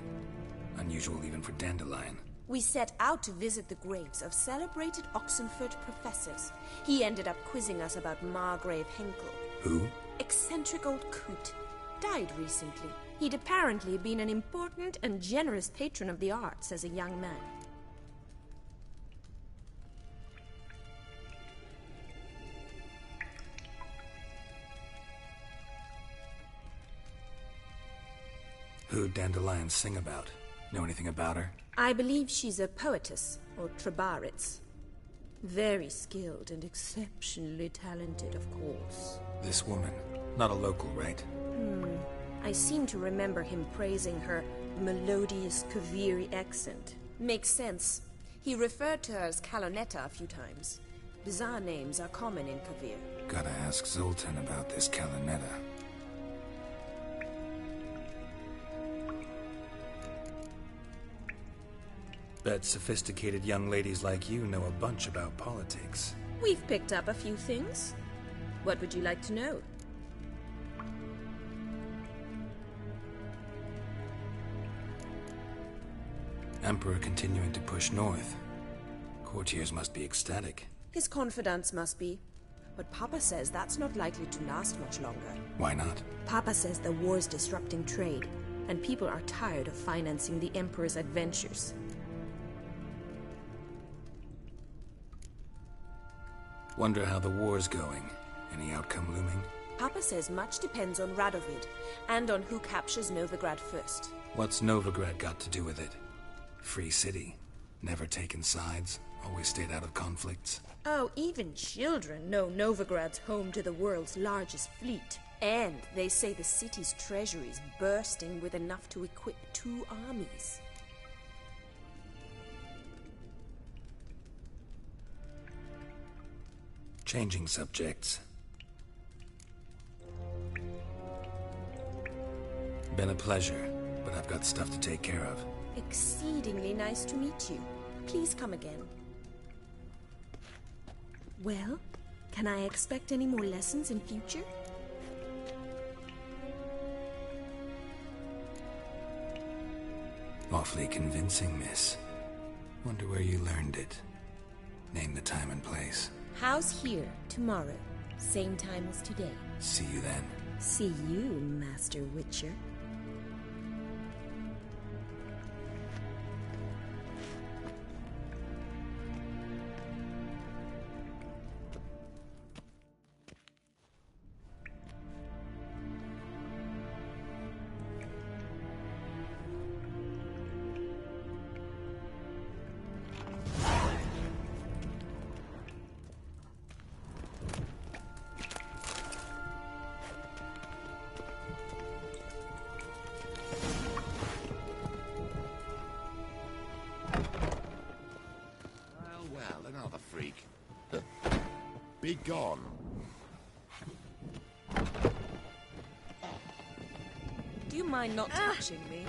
Unusual even for Dandelion. We set out to visit the graves of celebrated Oxenford professors. He ended up quizzing us about Margrave Henkel. Who? Eccentric old coot. Died recently. He'd apparently been an important and generous patron of the arts as a young man. Who'd Dandelion sing about? Know anything about her? I believe she's a poetess, or Trebaritz. Very skilled and exceptionally talented, of course. This woman. Not a local, right? I seem to remember him praising her melodious Kaviri accent. Makes sense. He referred to her as Calonetta a few times. Bizarre names are common in Kavir. Gotta ask Zoltan about this Calonetta. Bet sophisticated young ladies like you know a bunch about politics. We've picked up a few things. What would you like to know? Emperor continuing to push north. Courtiers must be ecstatic. His confidants must be. But Papa says that's not likely to last much longer. Why not? Papa says the war's disrupting trade, and people are tired of financing the Emperor's adventures. Wonder how the war's going. Any outcome looming? Papa says much depends on Radovid, and on who captures Novigrad first. What's Novigrad got to do with it? Free city. Never taken sides. Always stayed out of conflicts. Oh, even children know Novigrad's home to the world's largest fleet. And they say the city's treasury is bursting with enough to equip 2 armies. Changing subjects. Been a pleasure, but I've got stuff to take care of. Exceedingly nice to meet you. Please come again. Well, can I expect any more lessons in future? Awfully convincing, miss. Wonder where you learned it. Name the time and place. House here, tomorrow. Same time as today. See you then. See you, Master Witcher. Be gone. Do you mind not touching me?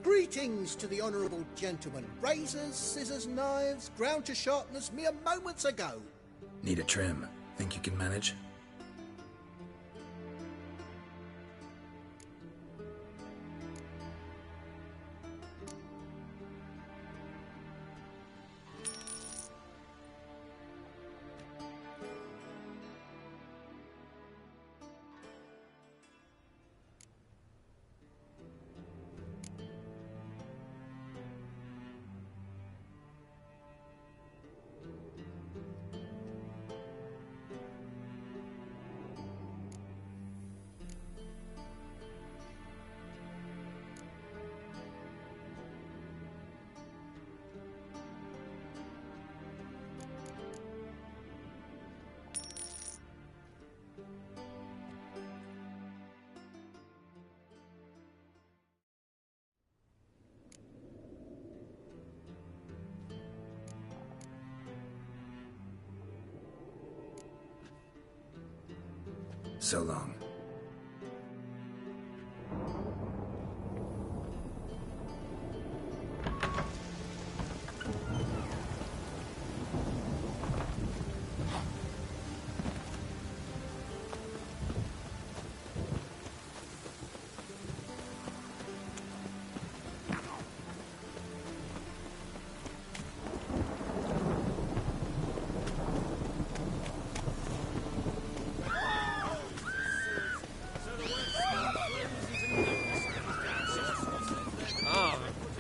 Greetings to the honourable gentleman. Razors, scissors, knives, ground to sharpness mere moments ago. Need a trim. Think you can manage? So long.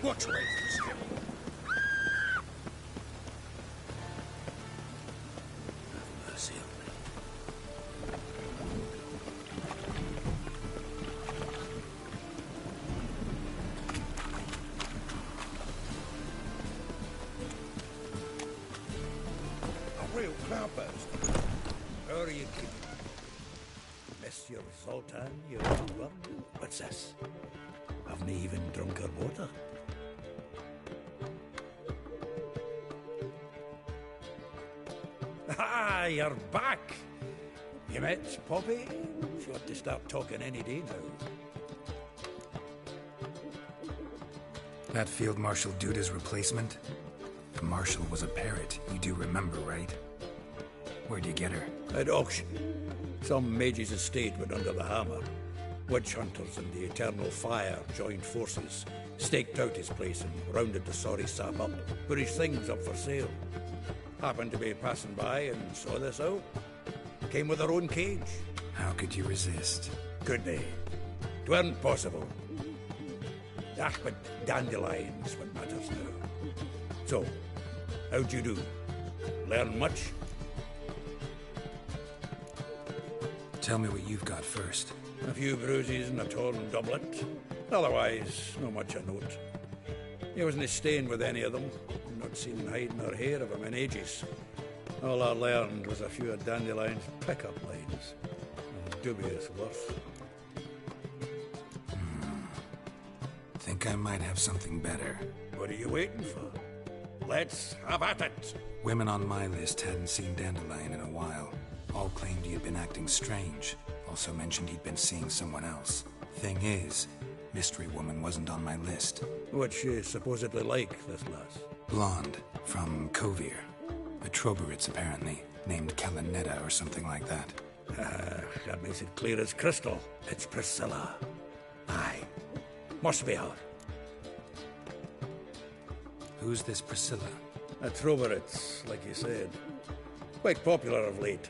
Watch me. Have mercy on me. A real cloudburst. How are you keeping? Monsieur Zoltan, you're well. What's this? Haven't even drunk her water. Ah, you're back! You met Poppy? She ought to start talking any day now. That Field Marshal Duda's replacement? The Marshal was a parrot, you do remember, right? Where'd you get her? At auction. Some mage's estate went under the hammer. Witch hunters and the Eternal Fire joined forces, staked out his place and rounded the sorry sap up, put his things up for sale. Happened to be passing by and saw this out. Came with her own cage. How could you resist? Could they? 'Tweren't possible. Ah, but dandelions what matters now. So, how'd you do? Learn much? Tell me what you've got first. A few bruises and a torn doublet. Otherwise, not much a note. He wasn't staying with any of them. Not seen hiding or hair of him in ages. All I learned was a few of Dandelion's pickup lines. Of dubious worth. Think I might have something better. What are you waiting for? Let's have at it! Women on my list hadn't seen Dandelion in a while. All claimed he had been acting strange. Also mentioned he'd been seeing someone else. Thing is, Mystery Woman wasn't on my list. What's she supposedly like, this lass? Blonde, from Kovir. A Troberitz, apparently, named Kalanetta or something like that. That makes it clear as crystal. It's Priscilla. Aye. Must be her. Who's this Priscilla? A Troberitz, like you said. Quite popular of late.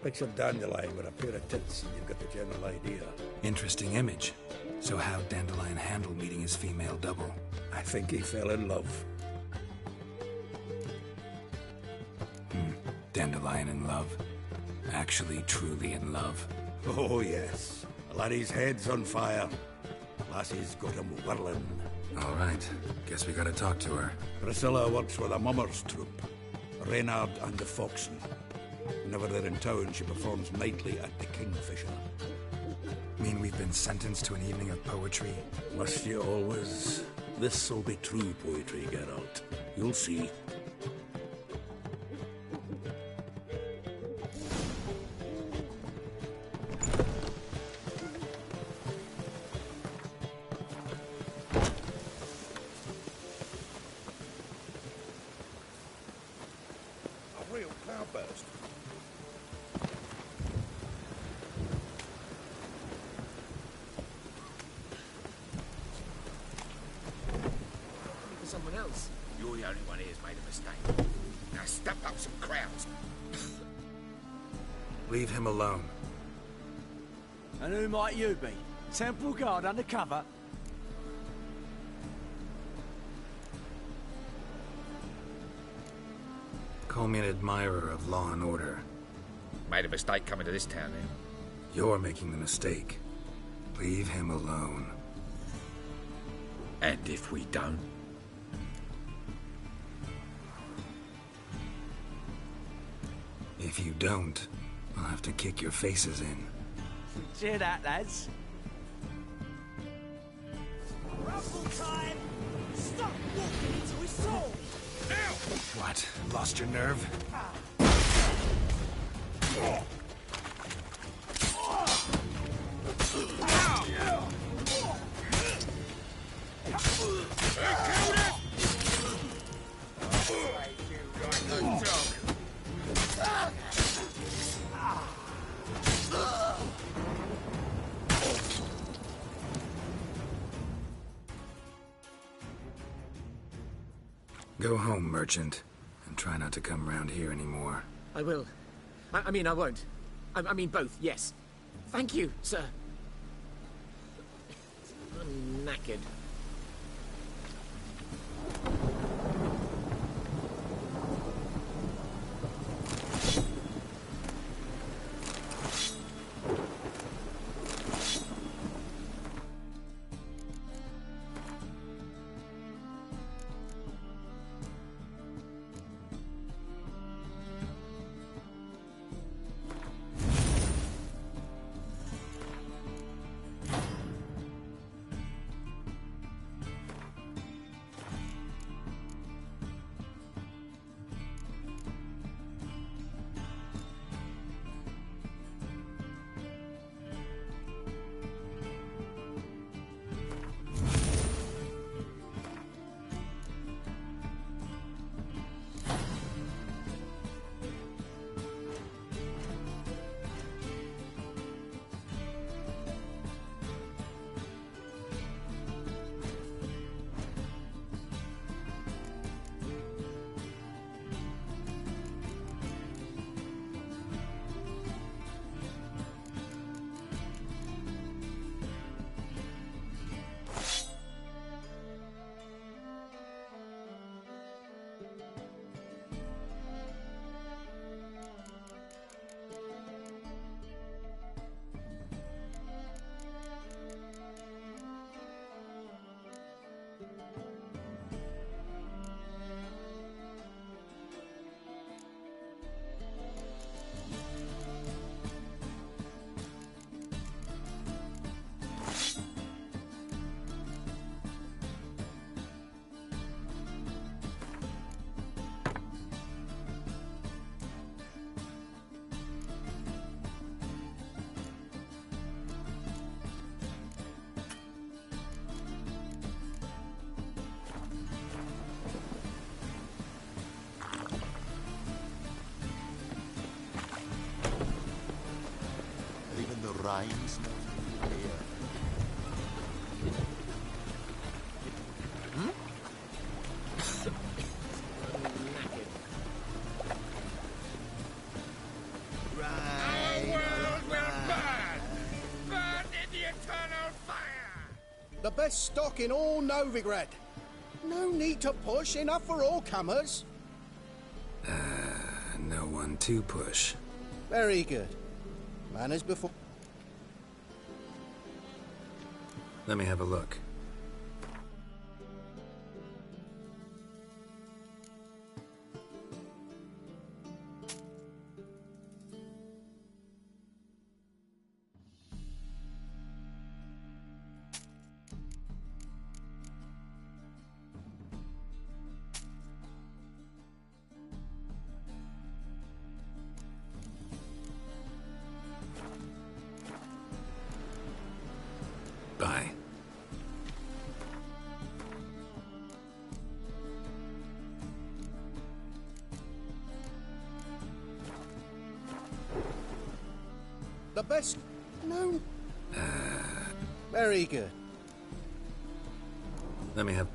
Picture Dandelion with a pair of tits and you've got the general idea. Interesting image. So how'd Dandelion handle meeting his female double? I think he fell in love. Dandelion in love. Actually, truly in love. Oh, yes. A laddie's head's on fire. Lassie's got him whirling. All right. Guess we gotta talk to her. Priscilla works with a mummers troupe. Reynard and the Foxen. Whenever they're in town, she performs nightly at the Kingfisher. Mean we've been sentenced to an evening of poetry? Must you always? This'll be true poetry, Geralt. You'll see. A real cloudburst. Someone else. You're the only one here's made a mistake. Now step up some crowds. Leave him alone. And who might you be? Temple Guard undercover? Call me an admirer of law and order. Made a mistake coming to this town now. You're making the mistake. Leave him alone. And if we don't? If you don't, I'll have to kick your faces in. Cheer that, lads. Rumble time! Stop walking into his soul! What? Lost your nerve? Go home, merchant, and try not to come round here anymore. I will. I mean, I won't. I mean both, yes. Thank you, sir. I'm knackered. Rhymes here. The best stock in all Novigrad. No need to push, enough for all comers. No one to push. Very good. Manners before... Let me have a look. Bye. The best known... Very good. Let me have...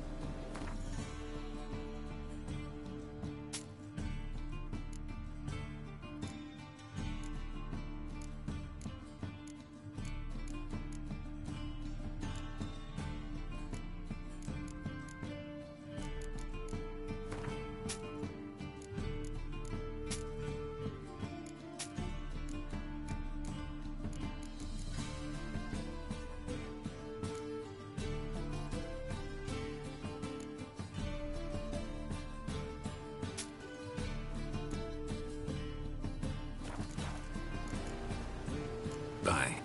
Bye.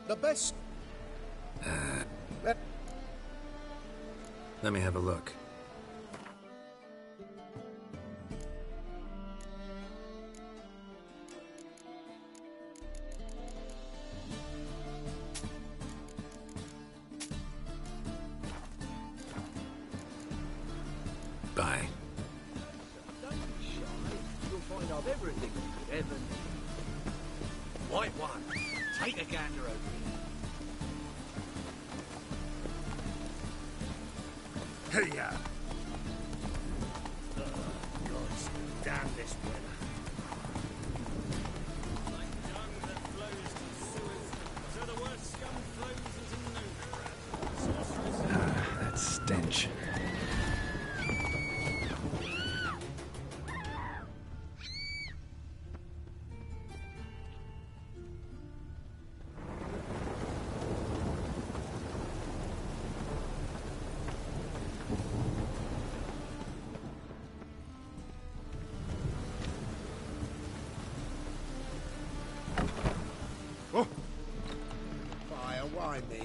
The best... Let me have a look. Everything you could ever need. White one. Take a gander over here. Hey, God's damn this weather. Like dung that flows to sewers, so the worst scum flows into Newfoundland. That stench. Fire, why me?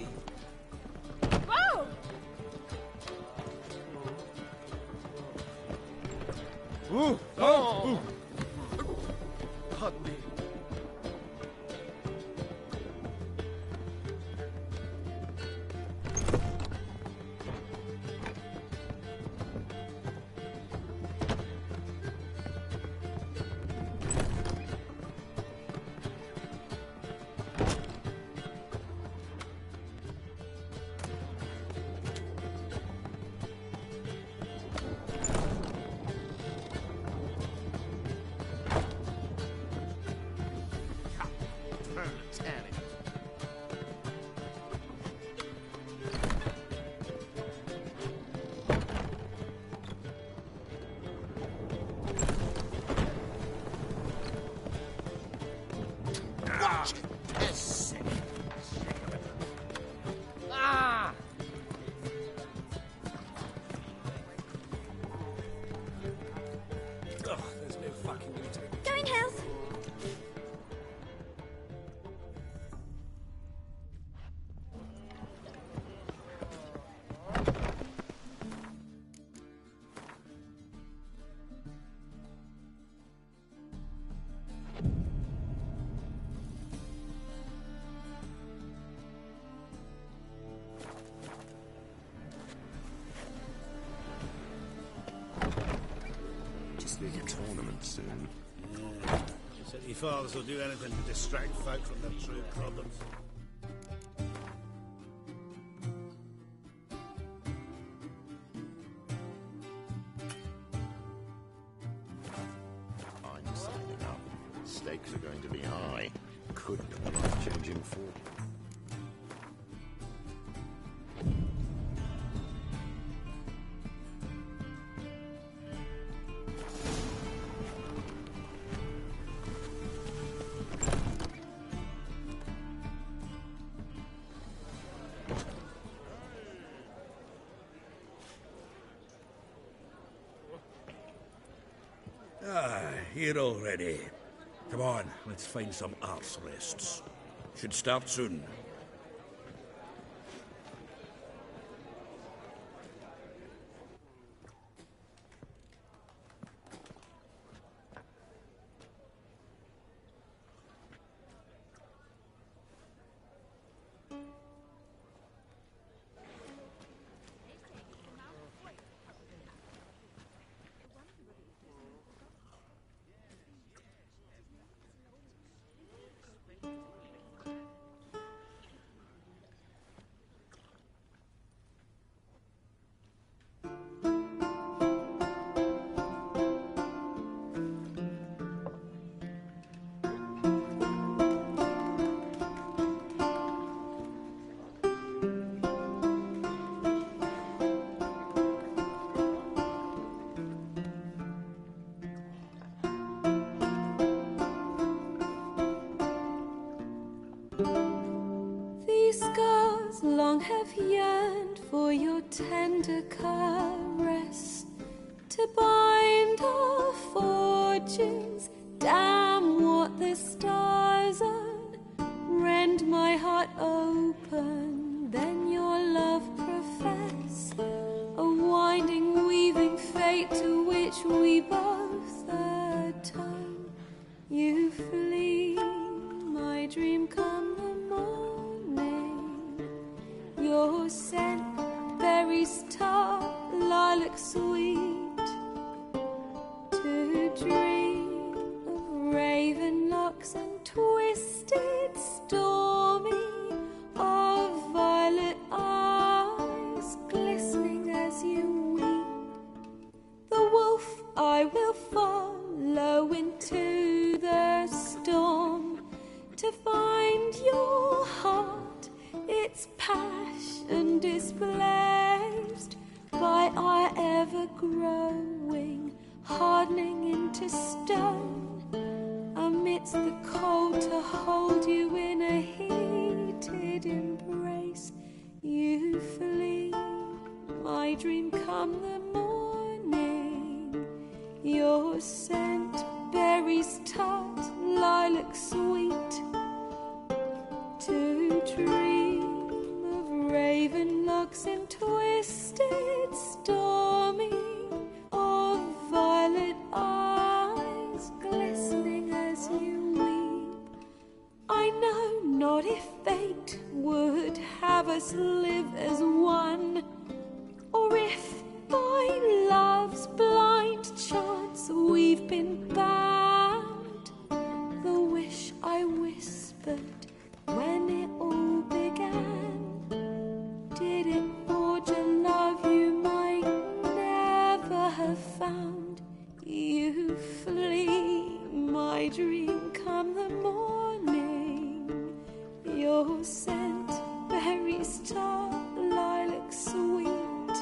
Whoa! Ooh! Oh! Pardon me. Ah! Ugh, there's no fucking need to. Going health. Just need a tournament soon. Yeah. City fathers will do anything to distract folk from their true problems. I'm signing up. Stakes are going to be high. Could be a life-changing fall. Here already. Come on, let's find some arse rests. Should start soon. These scars long have yearned for your tender caress, to bind our fortunes. Damn what the stars own. Rend my heart open, then your love profess. A winding, weaving fate to which we both atone. You flee, my dream come the morning. Your scent, berries tart, lilac sweet. To dream of its passion displaced by our ever-growing, hardening into stone, amidst the cold to hold you in a heated embrace. You flee, my dream come the morning, your scent, berries tart, lilac sweet, to dream of raven locks and twisted, stormy, of violet eyes glistening as you weep. I know not if fate would have us live as one, or if by love's blind chance we've been bound. The wish I whispered when it all began, did it forge a love you might never have found? You flee, my dream come the morning, your scent, berries tart, lilac sweet,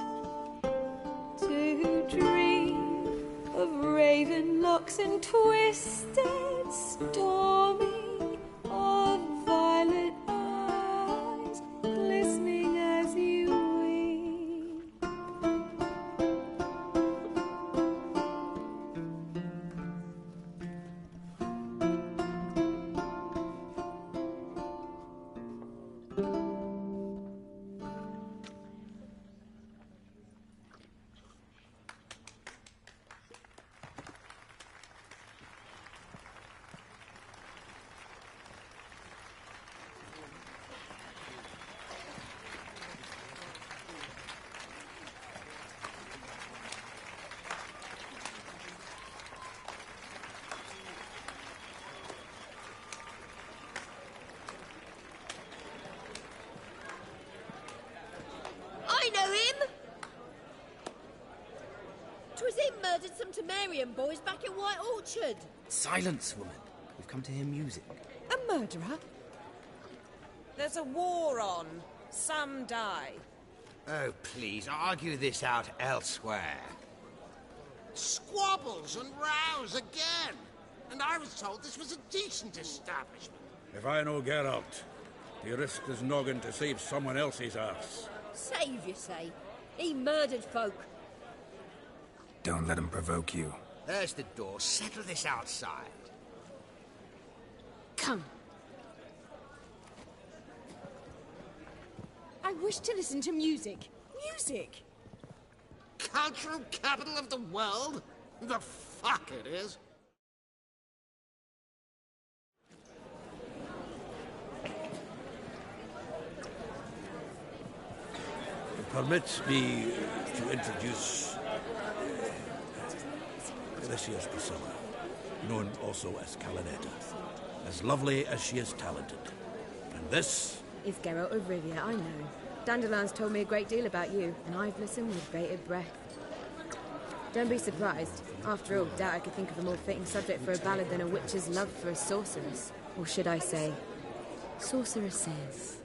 to dream of raven locks and twisted, stormy, of violet eyes glistening as you weep. I know him! 'Twas him murdered some Temerian boys back in White Orchard. Silence, woman. We've come to hear music. A murderer? There's a war on. Some die. Oh, please, argue this out elsewhere. Squabbles and rows again. And I was told this was a decent establishment. If I know Geralt, he risked his noggin to save someone else's arse. Save, you say? He murdered folk. Don't let him provoke you. There's the door. Settle this outside. Come. I wish to listen to music. Music! Cultural capital of the world? The fuck it is. Permit me to introduce this here's Priscilla, known also as Calinetta. As lovely as she is talented. And this is Geralt of Rivia, I know. Dandelion's told me a great deal about you, and I've listened with bated breath. Don't be surprised. After all, doubt I could think of a more fitting subject for a ballad than a witch's love for a sorceress. Or should I say, sorceresses.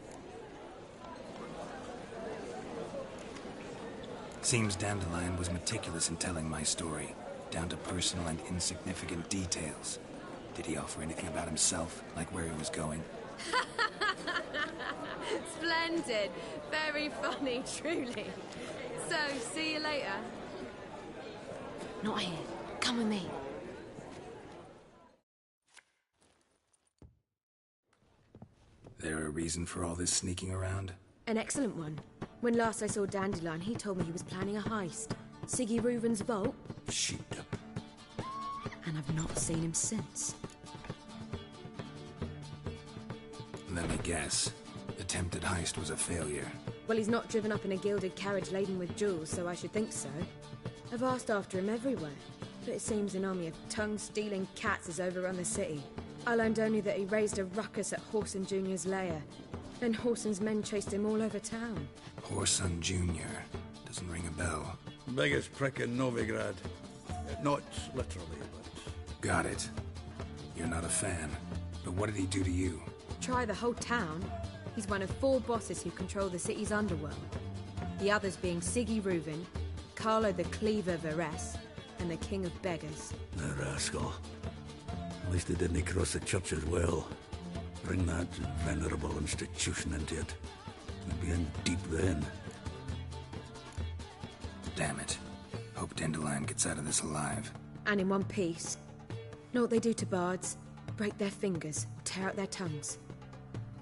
Seems Dandelion was meticulous in telling my story, down to personal and insignificant details. Did he offer anything about himself, like where he was going? Splendid. Very funny, truly. So, see you later. Not here. Come with me. There a reason for all this sneaking around? An excellent one. When last I saw Dandelion, he told me he was planning a heist. Siggy Reuven's vault. Sheeped up. And I've not seen him since. Let me guess. Attempted heist was a failure. Well, he's not driven up in a gilded carriage laden with jewels, so I should think so. I've asked after him everywhere, but it seems an army of tongue-stealing cats has overrun the city. I learned only that he raised a ruckus at Whoreson Jr.'s lair. Then Whoreson's men chased him all over town. Whoreson Jr. Doesn't ring a bell. Biggest prick in Novigrad. Not literally, but... Got it. You're not a fan. But what did he do to you? Try the whole town. He's one of 4 bosses who control the city's underworld. The others being Siggy Reuven, Carlo the Cleaver Varese, and the King of Beggars. The rascal. At least he didn't cross the church as well. Bring that venerable institution into it. We'd be in deep then. Damn it. Hope Dandelion gets out of this alive. And in one piece. Know what they do to bards? Break their fingers, tear out their tongues.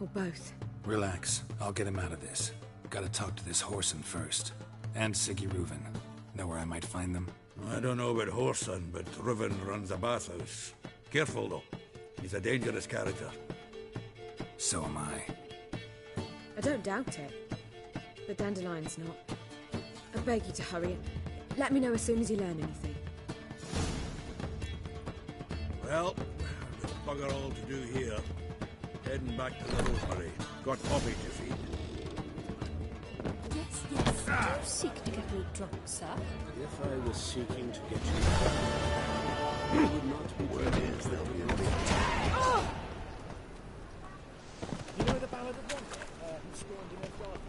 Or both. Relax. I'll get him out of this. Gotta talk to this Whoreson first. And Siggy Reuven. Know where I might find them? I don't know about Whoreson, but Reuven runs a bathhouse. Careful, though. He's a dangerous character. So am I. I don't doubt it. But Dandelion's not. I beg you to hurry it. Let me know as soon as you learn anything. Well, there's bugger all to do here. Heading back to the Rosemary. Got Poppy to feed. Yes, yes. Do you seek to get me drunk, sir? If I was seeking to get you drunk, you would not be where it is that we are. You know the Ballad of Wonka, who scorned in her garden?